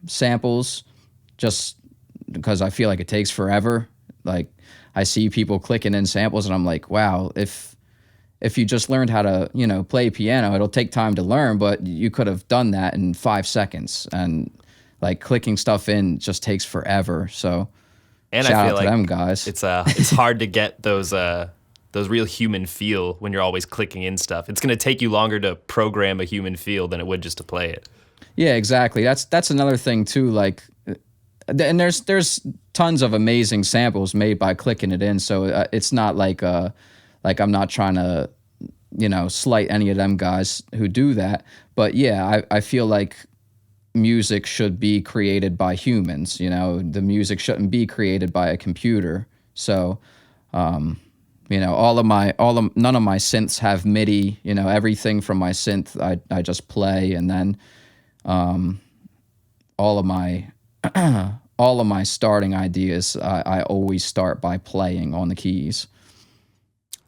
samples, just because I feel like it takes forever. Like I see people clicking in samples, and I'm like, wow, if you just learned how to, play piano, it'll take time to learn, but you could have done that in 5 seconds. And like clicking stuff in just takes forever. So and shout I feel out to like them guys. It's hard to get those real human feel when you're always clicking in stuff. It's going to take you longer to program a human feel than it would just to play it. Yeah, exactly. That's another thing too. Like, and there's tons of amazing samples made by clicking it in. So it's not like I'm not trying to, slight any of them guys who do that. But yeah, I feel like music should be created by humans. The music shouldn't be created by a computer. So, none of my synths have MIDI. Everything from my synth, I just play, and then all of my all of my starting ideas, I always start by playing on the keys.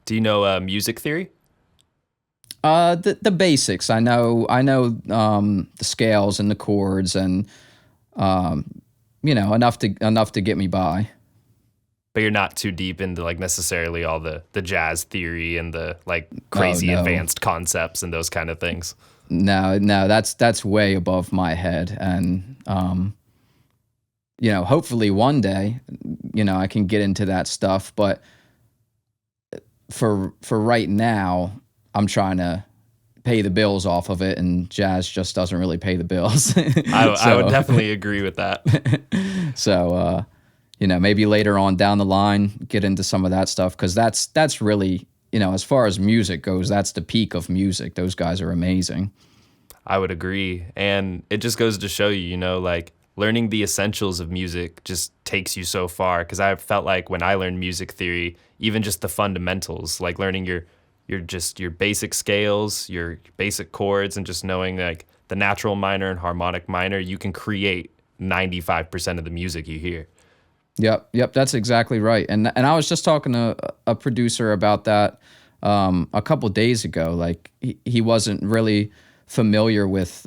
Do you know music theory? The basics. I know the scales and the chords, and enough to get me by. But you're not too deep into like necessarily all the jazz theory and the like Oh crazy no, advanced concepts and those kind of things. no, that's way above my head, and hopefully one day, I can get into that stuff. But for right now, I'm trying to pay the bills off of it, and jazz just doesn't really pay the bills. I would definitely agree with that. So, maybe later on down the line, get into some of that stuff, because that's really, as far as music goes, that's the peak of music. Those guys are amazing. I would agree. And it just goes to show you, like learning the essentials of music just takes you so far. Because I felt like when I learned music theory, even just the fundamentals, like learning your basic scales, your basic chords, and just knowing like the natural minor and harmonic minor, you can create 95% of the music you hear. Yep, that's exactly right. And I was just talking to a producer about that a couple days ago. Like he wasn't really familiar with.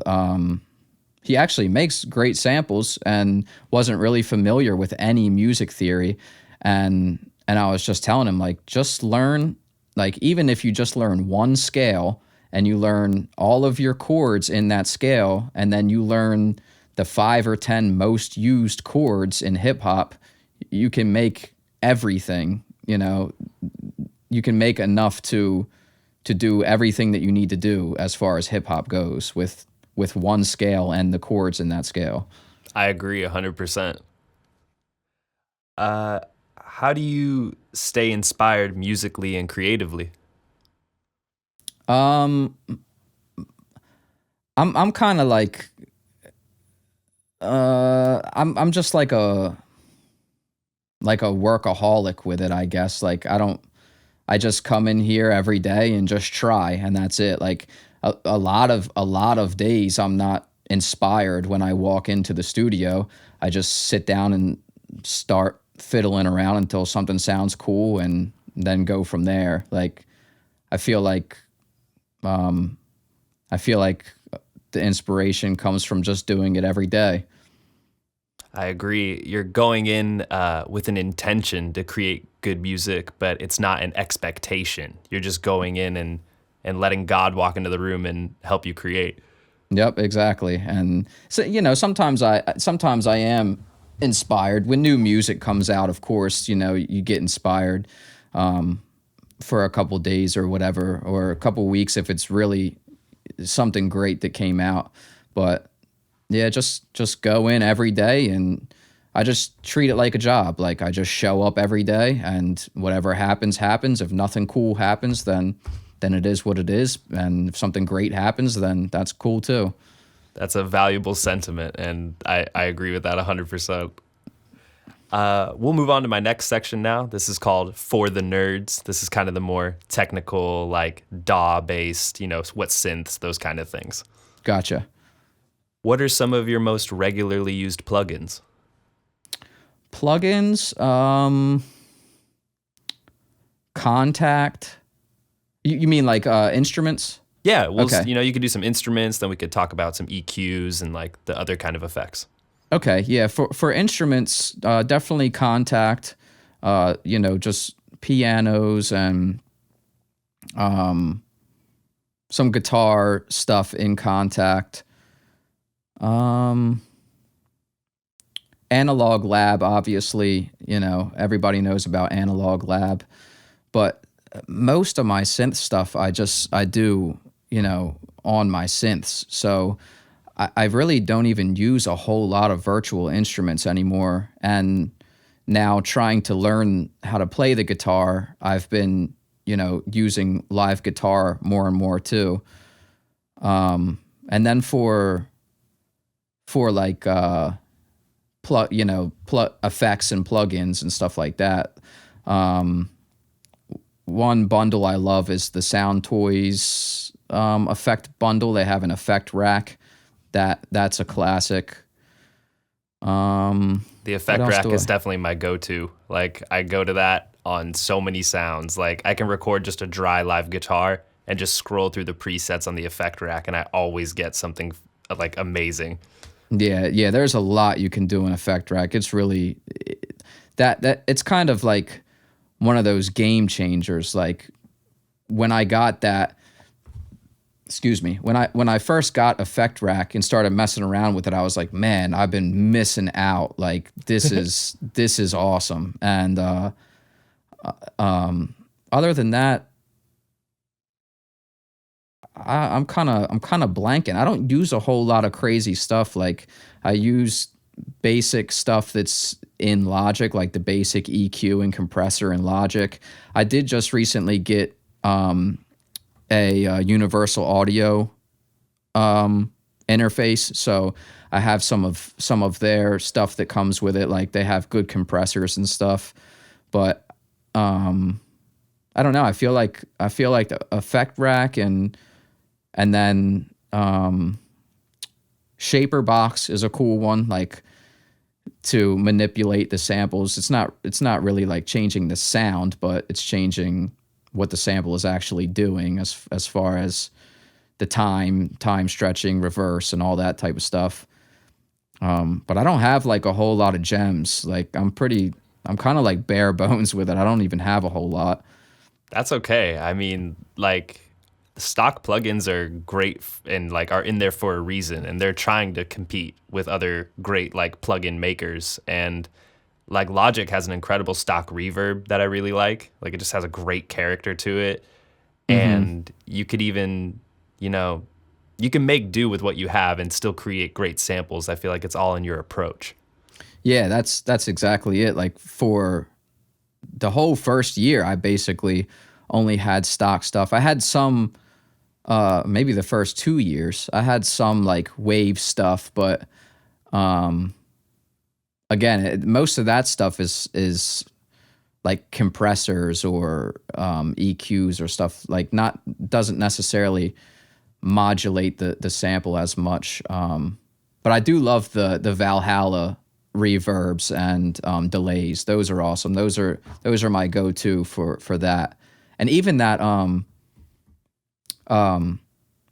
He actually makes great samples and wasn't really familiar with any music theory, and I was just telling him, like, just learn, like, even if you just learn one scale and you learn all of your chords in that scale, and then you learn the 5 or 10 most used chords in hip hop, you can make everything. You can make enough to do everything that you need to do as far as hip hop goes with one scale and the chords in that scale. I agree 100%. How do you stay inspired musically and creatively? I'm kind of like I'm just like a workaholic with it, I guess. Like I just come in here every day and just try, and that's it. Like a lot of days I'm not inspired when I walk into the studio. I just sit down and start fiddling around until something sounds cool, and then go from there. Like I feel like the inspiration comes from just doing it every day. I agree. You're going in with an intention to create good music, but it's not an expectation. You're just going in and letting God walk into the room and help you create. Yep, exactly. And so, sometimes I am inspired when new music comes out. Of course, you get inspired for a couple days or whatever, or a couple weeks if it's really something great that came out. But yeah, just go in every day, and I just treat it like a job. Like I just show up every day, and whatever happens, happens. If nothing cool happens, then it is what it is. And if something great happens, then that's cool too. That's a valuable sentiment, and I agree with that 100%. We'll move on to my next section now. This is called For the Nerds. This is kind of the more technical, like DAW-based, what synths, those kind of things. Gotcha. What are some of your most regularly used plugins? Plugins, Contact. You mean like instruments? Yeah, well, Okay. you could do some instruments, then we could talk about some EQs and like the other kind of effects. Okay, yeah. For instruments, definitely Contact. Just pianos and some guitar stuff in Contact. Analog Lab, obviously, everybody knows about Analog Lab, but most of my synth stuff I do, on my synths. So I really don't even use a whole lot of virtual instruments anymore. And now trying to learn how to play the guitar, I've been, using live guitar more and more too. And then for like plug effects and plugins and stuff like that. One bundle I love is the Sound Toys effect bundle. They have an effect rack. That's a classic. The What effect else rack do is I? definitely my go-to. Like I go to that on so many sounds. Like I can record just a dry live guitar and just scroll through the presets on the effect rack, and I always get something like amazing. Yeah, yeah. There's a lot you can do in Effect Rack. It's really that it's kind of like one of those game changers. Like when I got that, excuse me, when I first got Effect Rack and started messing around with it, I was like, man, I've been missing out. Like this is awesome. And other than that, I'm kind of blanking. I don't use a whole lot of crazy stuff. Like I use basic stuff that's in Logic, like the basic EQ and compressor in Logic. I did just recently get a universal audio interface, so I have some of their stuff that comes with it. Like they have good compressors and stuff, but I don't know. I feel like the Effect Rack and then Shaper Box is a cool one, like to manipulate the samples. It's not really like changing the sound, but it's changing what the sample is actually doing as far as the time stretching, reverse, and all that type of stuff. But I don't have like a whole lot of gems. Like I'm kind of like bare bones with it. I don't even have a whole lot. That's okay. I mean, like stock plugins are great and like are in there for a reason, and they're trying to compete with other great like plugin makers. And like Logic has an incredible stock reverb that I really like. Like it just has a great character to it. And you could even, you know, you can make do with what you have and still create great samples. I feel like it's all in your approach. Yeah, that's exactly it. Like for the whole first year, I basically only had stock stuff. I had some, maybe the first 2 years, I had some like wave stuff, but again, most of that stuff is like compressors or EQs or stuff like not doesn't necessarily modulate the sample as much. But I do love the Valhalla reverbs and delays. Those are awesome. Those are my go-to for that. And even that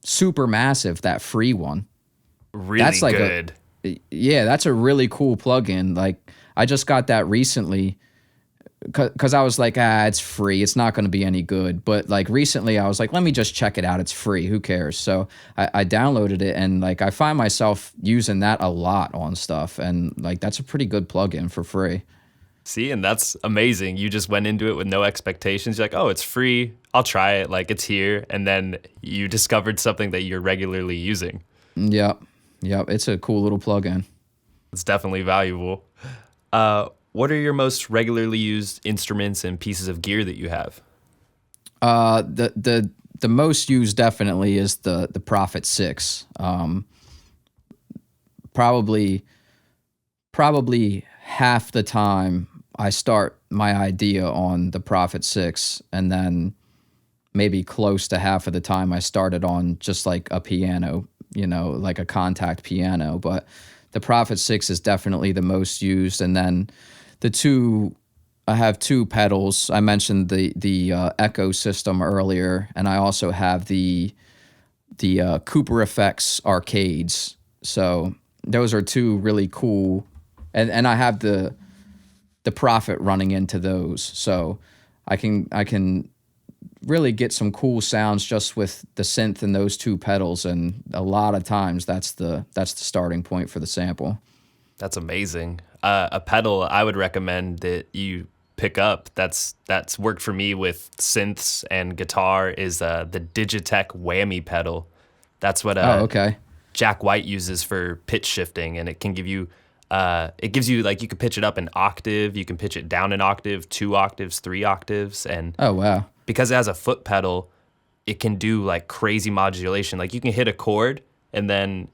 super massive, that free one. Really That's like good. yeah, that's a really cool plugin. Like I just got that recently because I was like, it's free. It's not going to be any good. But like recently, I was like, let me just check it out. It's free. Who cares? So I downloaded it, and like I find myself using that a lot on stuff, and like that's a pretty good plugin for free. See, and that's amazing. You just went into it with no expectations. You're like, oh, it's free. I'll try it. Like it's here. And then you discovered something that you're regularly using. Yep, yep. It's a cool little plugin. It's definitely valuable. What are your most regularly used instruments and pieces of gear that you have? The most used definitely is the Prophet 6. Probably half the time I start my idea on the Prophet 6, and then maybe close to half of the time I started on just like a piano, like a contact piano. But the Prophet 6 is definitely the most used. And then I have two pedals. I mentioned the Echo system earlier, and I also have the Cooper Effects arcades. So those are two really cool, and I have the Prophet running into those, so I can really get some cool sounds just with the synth and those two pedals. And a lot of times that's the starting point for the sample. That's amazing. A pedal I would recommend that you pick up that's worked for me with synths and guitar is the Digitech whammy pedal. That's what Oh, okay. Jack White uses for pitch shifting, and it can give you it gives you like you can pitch it up an octave, you can pitch it down an octave, 2 octaves, 3 octaves, and Oh, wow. because it has a foot pedal, it can do like crazy modulation. Like you can hit a chord and then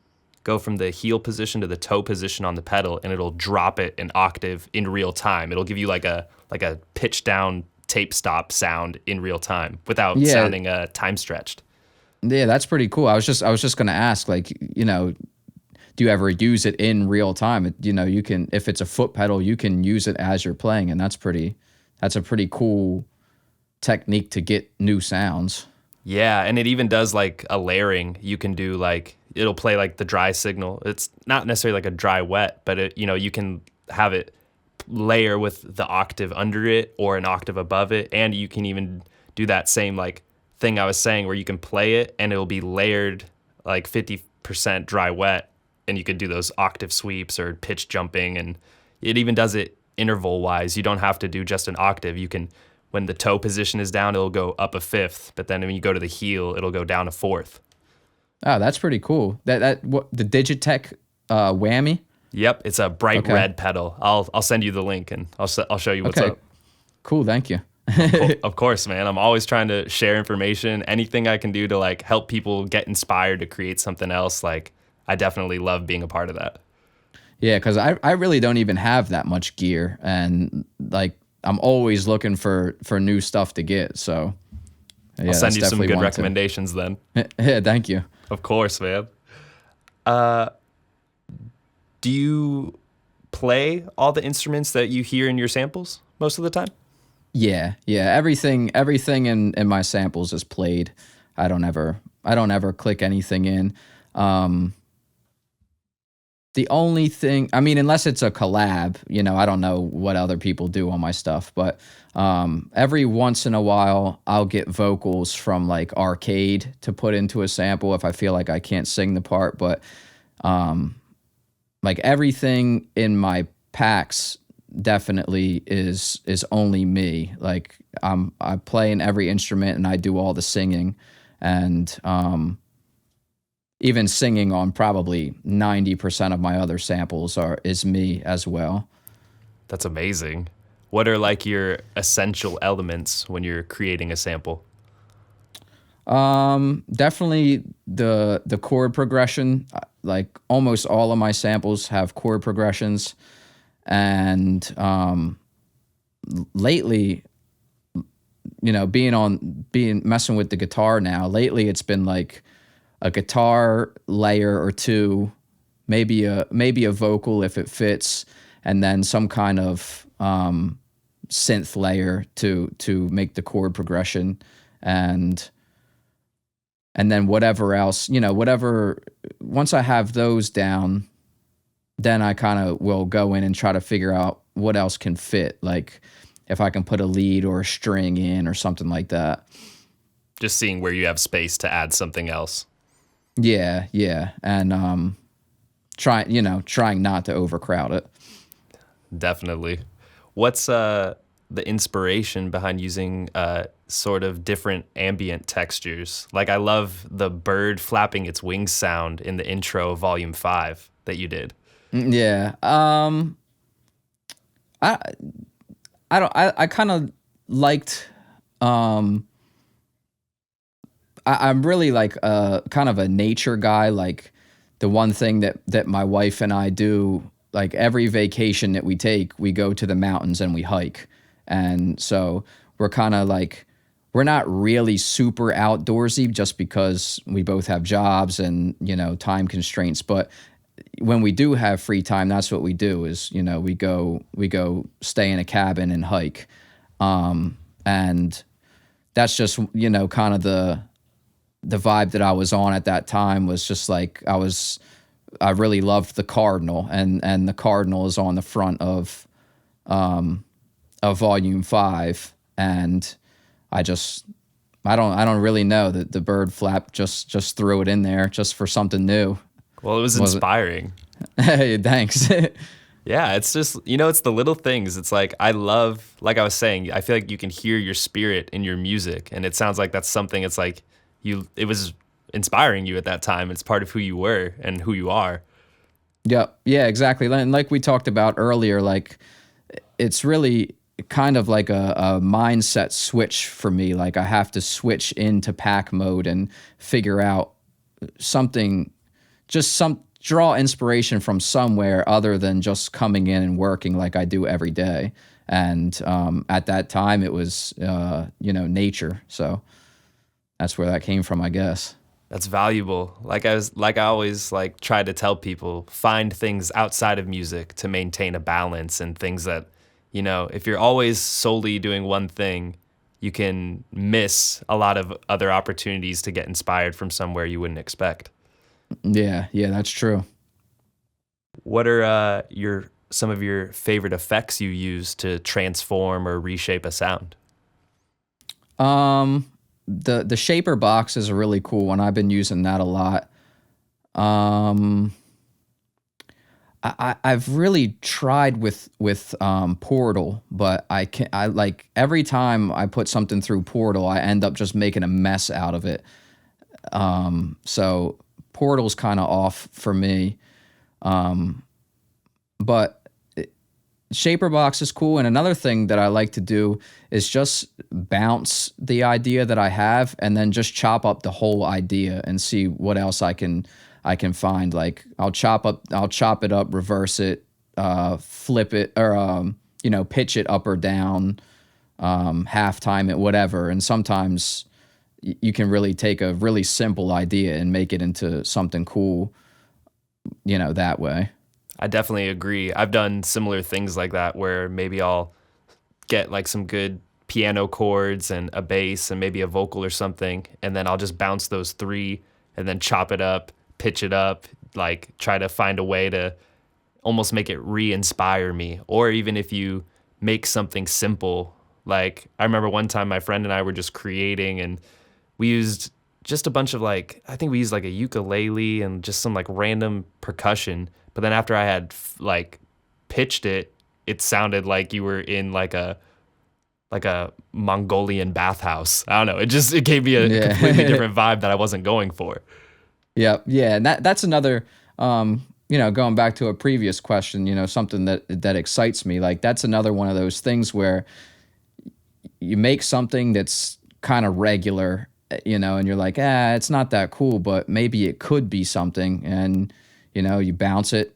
go from the heel position to the toe position on the pedal, and it'll drop it an octave in real time. It'll give you like a pitch down tape stop sound in real time without Yeah. sounding time stretched. Yeah, that's pretty cool. I was just going to ask, like, do you ever use it in real time? You can, if it's a foot pedal, you can use it as you're playing, and that's a pretty cool technique to get new sounds. Yeah, and it even does like a layering. You can do like it'll play like the dry signal. It's not necessarily like a dry wet, but you can have it layer with the octave under it or an octave above it, and you can even do that same like thing I was saying where you can play it and it'll be layered like 50% dry wet, and you could do those octave sweeps or pitch jumping, and it even does it interval wise. You don't have to do just an octave. You can, when the toe position is down, it'll go up a fifth, but then when you go to the heel, it'll go down a fourth. Oh, that's pretty cool. What the Digitech whammy? Yep, it's a bright red pedal. I'll send you the link and I'll show you what's up. Cool, thank you. Of course, man. I'm always trying to share information, anything I can do to like help people get inspired to create something else. Like I definitely love being a part of that. Yeah, because I really don't even have that much gear, and like I'm always looking for new stuff to get. So yeah, I'll send you some good recommendations then. Yeah, thank you. Of course, man. Do you play all the instruments that you hear in your samples most of the time? Yeah. Everything in my samples is played. I don't ever click anything in. The only thing, I mean, unless it's a collab, I don't know what other people do on my stuff, but every once in a while I'll get vocals from like Arcade to put into a sample if I feel like I can't sing the part. But like everything in my packs definitely is only me. Like I play in every instrument and I do all the singing, and even singing on probably 90% of my other samples is me as well. That's amazing. What are like your essential elements when you're creating a sample? Definitely the chord progression. Like almost all of my samples have chord progressions, and lately, messing with the guitar now. Lately, it's been like a guitar layer or two, maybe a vocal if it fits, and then some kind of synth layer to make the chord progression, and then whatever else, once I have those down, then I kind of will go in and try to figure out what else can fit, like if I can put a lead or a string in or something like that. Just seeing where you have space to add something else. Yeah, and trying not to overcrowd it. Definitely. What's the inspiration behind using sort of different ambient textures? Like I love the bird flapping its wings sound in the intro of Volume 5 that you did. Yeah. I kind of liked. I'm really like kind of a nature guy. Like the one thing that my wife and I do, like every vacation that we take, we go to the mountains and we hike. And so we're kind of like, we're not really super outdoorsy just because we both have jobs and, time constraints. But when we do have free time, that's what we do is, we go stay in a cabin and hike. And that's just, kind of the vibe that I was on at that time was just like, I really loved the Cardinal, and the Cardinal is on the front of Volume 5. And I don't really know that the bird flap just threw it in there just for something new. Well, it was inspiring. Hey, thanks. Yeah, it's just, it's the little things. It's like, I love, like I was saying, I feel like you can hear your spirit in your music. And it sounds like that's something, it's like it was inspiring you at that time. It's part of who you were and who you are. Yeah, exactly. And like we talked about earlier, like it's really kind of like a mindset switch for me. Like I have to switch into pack mode and figure out something, draw inspiration from somewhere other than just coming in and working like I do every day. And at that time it was, nature. So that's where that came from, I guess. That's valuable. I always like try to tell people, find things outside of music to maintain a balance, and things that, if you're always solely doing one thing, you can miss a lot of other opportunities to get inspired from somewhere you wouldn't expect. Yeah, yeah, that's true. What are your some of your favorite effects you use to transform or reshape a sound? Um, the shaper box is a really cool one. I've been using that a lot. Um, I've really tried with Portal, but I like every time I put something through Portal, I end up just making a mess out of it. So Portal's kind of off for me. But Shaper box is cool. And another thing that I like to do is just bounce the idea that I have and then just chop up the whole idea and see what else I can find. Like I'll chop it up, reverse it, flip it, or pitch it up or down, half time it, whatever. And sometimes you can really take a really simple idea and make it into something cool, that way. I definitely agree. I've done similar things like that where maybe I'll get like some good piano chords and a bass and maybe a vocal or something, and then I'll just bounce those three and then chop it up, pitch it up, like try to find a way to almost make it re-inspire me. Or even if you make something simple, like I remember one time my friend and I were just creating, and we used just a bunch of like, I think we used like a ukulele and just some like random percussion. But then after I had like pitched it, it sounded like you were in like a Mongolian bathhouse. I don't know. It gave me a Yeah. completely different vibe that I wasn't going for. Yep. Yeah. And that's another, going back to a previous question, something that excites me. Like that's another one of those things where you make something that's kind of regular, and you're like, it's not that cool, but maybe it could be something. And, you bounce it,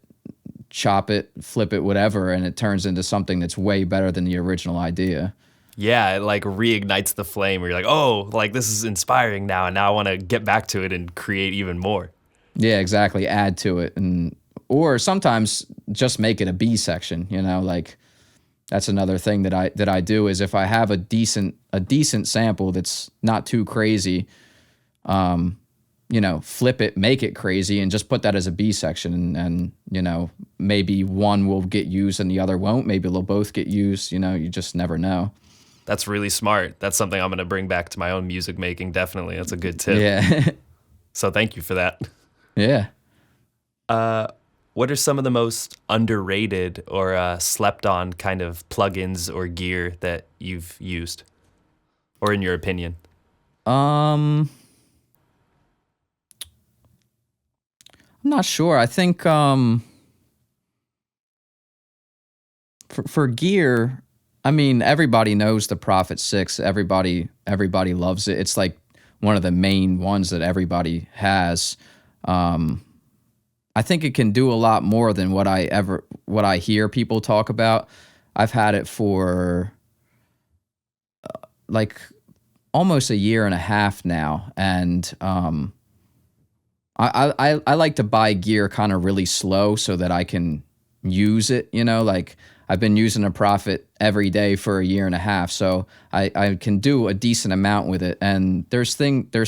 chop it, flip it, whatever, and it turns into something that's way better than the original idea. Yeah, it like reignites the flame where you're like, oh, like this is inspiring now, and now I want to get back to it and create even more. Yeah, exactly. Add to it, or sometimes just make it a B section. Like that's another thing that I do is if I have a decent sample that's not too crazy, flip it, make it crazy, and just put that as a B section, and maybe one will get used and the other won't. Maybe they'll both get used. You just never know. That's really smart. That's something I'm going to bring back to my own music making. Definitely. That's a good tip. Yeah. So thank you for that. Yeah. What are some of the most underrated or slept on kind of plugins or gear that you've used, or in your opinion? I'm not sure. I think for gear, I mean, everybody knows the Prophet 6. Everybody loves it. It's like one of the main ones that everybody has. I think it can do a lot more than what I hear people talk about. I've had it for like almost a year and a half now, and I like to buy gear kind of really slow so that I can use it. Like I've been using a Prophet every day for a year and a half, so I can do a decent amount with it. And there's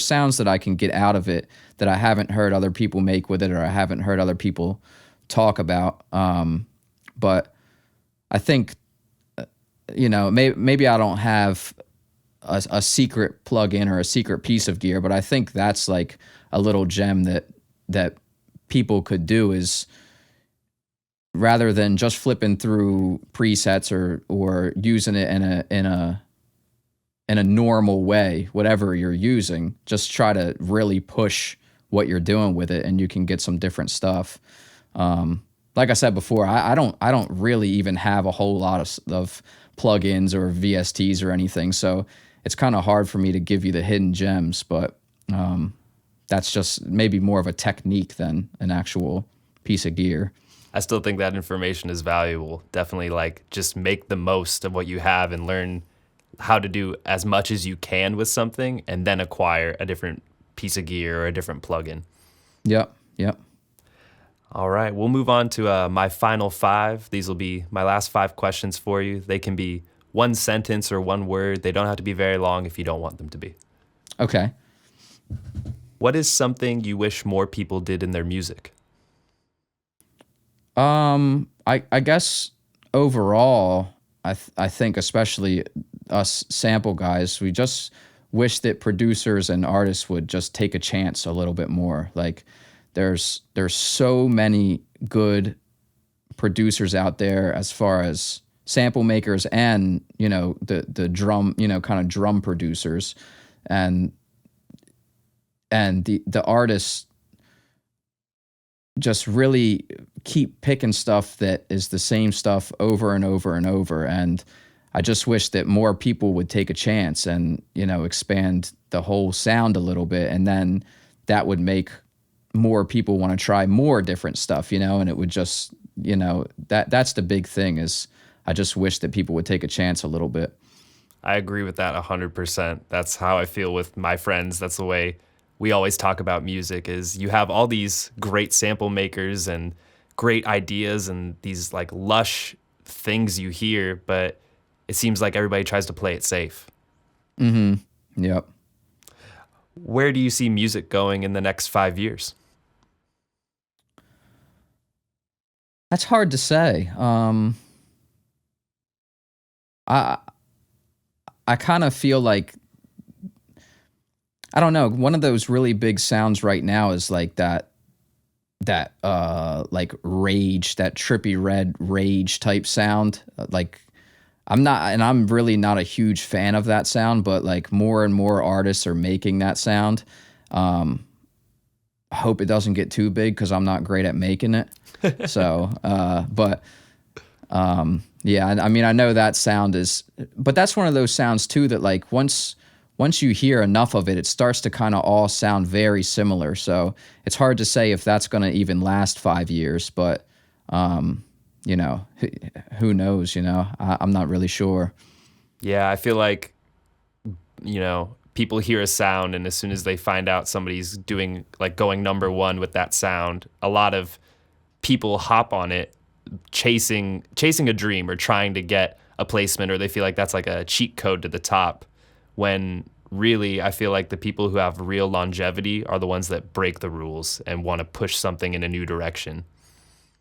sounds that I can get out of it that I haven't heard other people make with it, or I haven't heard other people talk about. But I think, maybe I don't have a secret plug-in or a secret piece of gear, but I think that's like a little gem that people could do is, rather than just flipping through presets or using it in a normal way, whatever you're using, just try to really push what you're doing with it, and you can get some different stuff. Like I said before, I don't really even have a whole lot of plugins or VSTs or anything, so it's kind of hard for me to give you the hidden gems. But that's just maybe more of a technique than an actual piece of gear. I still think that information is valuable. Definitely, like, just make the most of what you have and learn how to do as much as you can with something, and then acquire a different piece of gear or a different plugin. Yep. All right, we'll move on to my final 5. These will be my last 5 questions for you. They can be one sentence or one word. They don't have to be very long if you don't want them to be. Okay. What is something you wish more people did in their music? I guess overall, I think especially us sample guys, we just wish that producers and artists would just take a chance a little bit more. Like there's so many good producers out there as far as sample makers and, you know, the drum, you know, kind of drum producers, and the artists just really keep picking stuff that is the same stuff over and over and over. And I just wish that more people would take a chance and, you know, expand the whole sound a little bit. And then that would make more people want to try more different stuff, you know, and it would just, you know, that's the big thing is I just wish that people would take a chance a little bit. I agree with that 100%. That's how I feel with my friends. That's the way we always talk about music is you have all these great sample makers and great ideas and these like lush things you hear, but it seems like everybody tries to play it safe. Mm-hmm. Yep. Where do you see music going in the next 5 years? That's hard to say. I kind of feel like, I don't know, one of those really big sounds right now is like that like rage, that trippy red rage type sound. Like I'm really not a huge fan of that sound, but like more and more artists are making that sound. I hope it doesn't get too big because I'm not great at making it. So, yeah, I mean, I know that sound is, but that's one of those sounds too that like once you hear enough of it, it starts to kind of all sound very similar. So it's hard to say if that's going to even last 5 years, but, you know, who knows, you know, I'm not really sure. Yeah, I feel like, you know, people hear a sound and as soon as they find out somebody's doing like going number 1 with that sound, a lot of people hop on it chasing a dream or trying to get a placement, or they feel like that's like a cheat code to the top, when really I feel like the people who have real longevity are the ones that break the rules and want to push something in a new direction.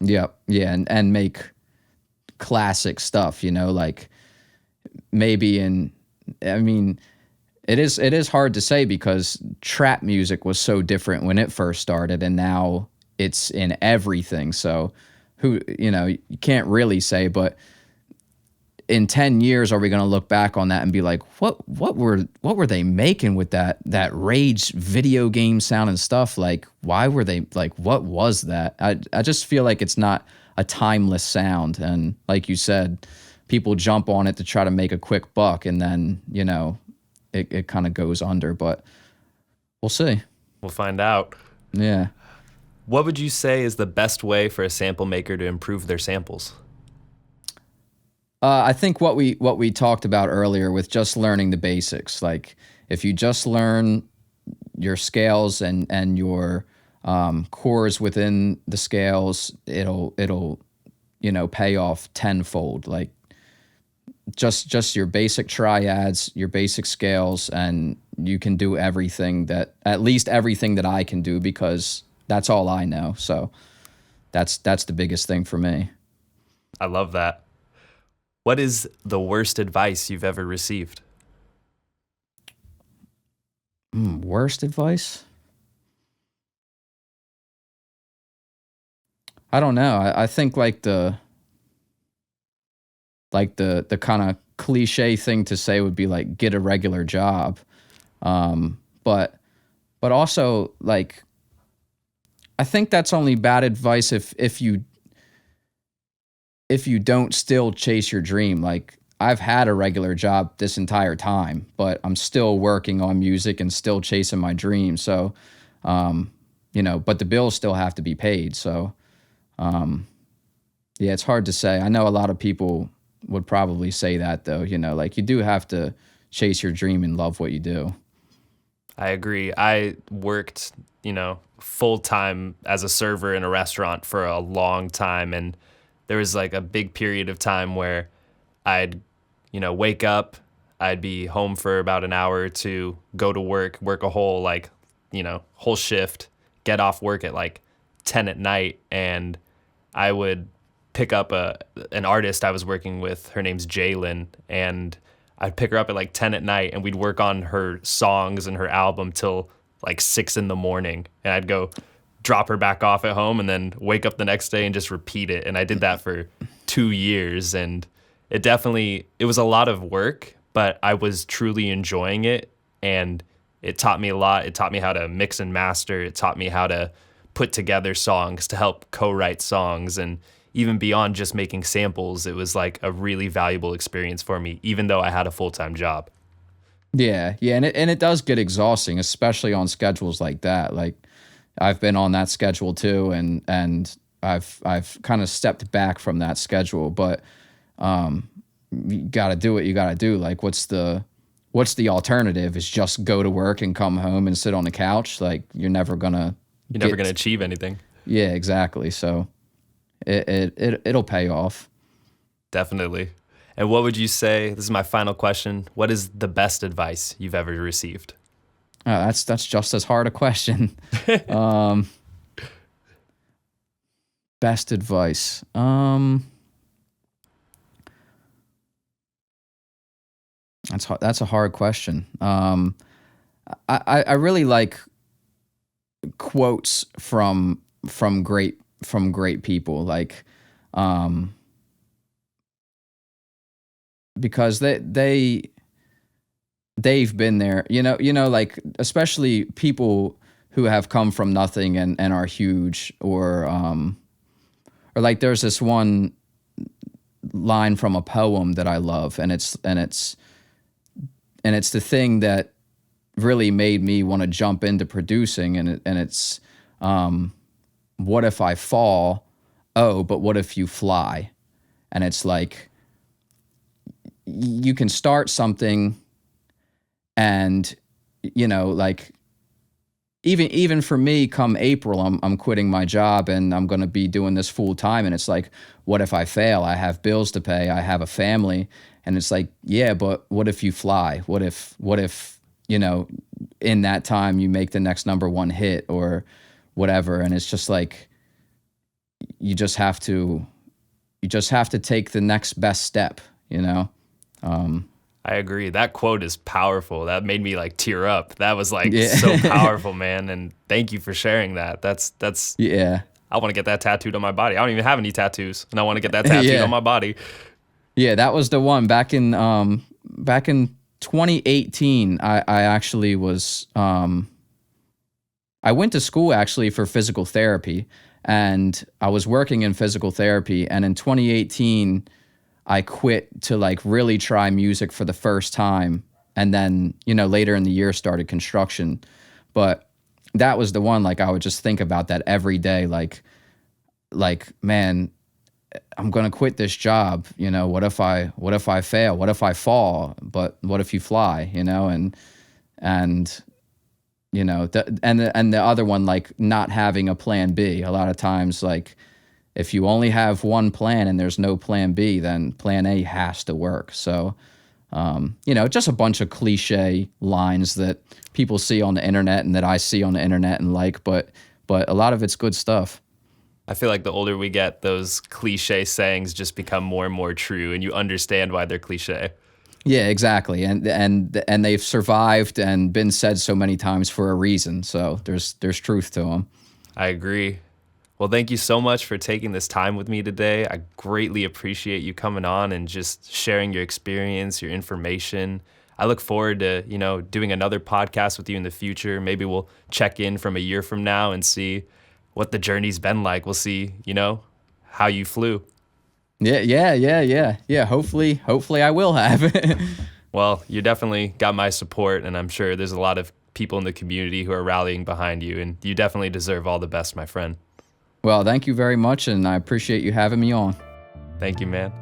Yep. Yeah. And make classic stuff, you know, like maybe I mean, it is hard to say because trap music was so different when it first started and now it's in everything. So who, you know, you can't really say, but in 10 years, are we going to look back on that and be like, what were they making with that rage video game sound and stuff? Like, why were they like, what was that? I just feel like it's not a timeless sound. And like you said, people jump on it to try to make a quick buck and then, you know, it kind of goes under, but we'll see. We'll find out. Yeah. What would you say is the best way for a sample maker to improve their samples? I think what we talked about earlier with just learning the basics. Like if you just learn your scales and your chords within the scales, it'll you know pay off tenfold. Like just your basic triads, your basic scales, and you can do everything at least everything that I can do because that's all I know. So that's the biggest thing for me. I love that. What is the worst advice you've ever received? Worst advice? I don't know. I think like the kind of cliche thing to say would be like get a regular job. But also like I think that's only bad advice if you don't still chase your dream. Like I've had a regular job this entire time, but I'm still working on music and still chasing my dream. So, you know, but the bills still have to be paid. So, yeah, it's hard to say. I know a lot of people would probably say that though, you know, like you do have to chase your dream and love what you do. I agree. I worked, full time as a server in a restaurant for a long time. And there was like a big period of time where I'd, wake up, I'd be home for about an hour or two, go to work a whole whole shift, get off work at like 10 at night. And I would pick up an artist I was working with. Her name's Jalen. And I'd pick her up at like 10 at night and we'd work on her songs and her album till like 6 in the morning. And I'd go drop her back off at home and then wake up the next day and just repeat it. And I did that for 2 years. And it was a lot of work, but I was truly enjoying it. And it taught me a lot. It taught me how to mix and master. It taught me how to put together songs, to help co-write songs. And even beyond just making samples, it was like a really valuable experience for me, even though I had a full-time job. Yeah, and it does get exhausting, especially on schedules like that. Like I've been on that schedule too, and I've kind of stepped back from that schedule. But you got to do what you got to do. Like what's the alternative? Is just go to work and come home and sit on the couch? Like you're never gonna achieve anything. Yeah, exactly. So it'll pay off. Definitely. And what would you say, this is my final question, what is the best advice you've ever received? That's just as hard a question. Best advice. That's a hard question. I really like quotes from great people, like because they've been there, like especially people who have come from nothing and are huge, or like there's this one line from a poem that I love, and it's the thing that really made me want to jump into producing, and it's what if I fall? Oh, but what if you fly? And it's like you can start something, and like even for me, come April, I'm quitting my job and I'm going to be doing this full time, and it's like, what if I fail? I have bills to pay, I have a family, and it's like, yeah, but what if you fly? What if in that time you make the next number one hit or whatever? And it's just like you just have to take the next best step. I agree. That quote is powerful. That made me like tear up. That was like so powerful, man. And thank you for sharing that. That's yeah. I want to get that tattooed on my body. I don't even have any tattoos, and I want to get that tattooed on my body. Yeah, that was the one back in 2018. I actually was I went to school actually for physical therapy, and I was working in physical therapy, and in 2018 I quit to like really try music for the first time, and then later in the year started construction. But that was the one, like I would just think about that every day, like man, I'm gonna quit this job. What if I fail? What if I fall? But what if you fly? And the other one, like not having a plan B. A lot of times, like if you only have one plan and there's no plan B, then plan A has to work. So, just a bunch of cliche lines that people see on the internet and that I see on the internet and but a lot of it's good stuff. I feel like the older we get, those cliche sayings just become more and more true, and you understand why they're cliche. Yeah, exactly. And they've survived and been said so many times for a reason. So there's truth to them. I agree. Well, thank you so much for taking this time with me today. I greatly appreciate you coming on and just sharing your experience, your information. I look forward to, doing another podcast with you in the future. Maybe we'll check in from a year from now and see what the journey's been like. We'll see, how you flew. Yeah. Hopefully I will have. Well, you definitely got my support, and I'm sure there's a lot of people in the community who are rallying behind you, and you definitely deserve all the best, my friend. Well, thank you very much, and I appreciate you having me on. Thank you, man.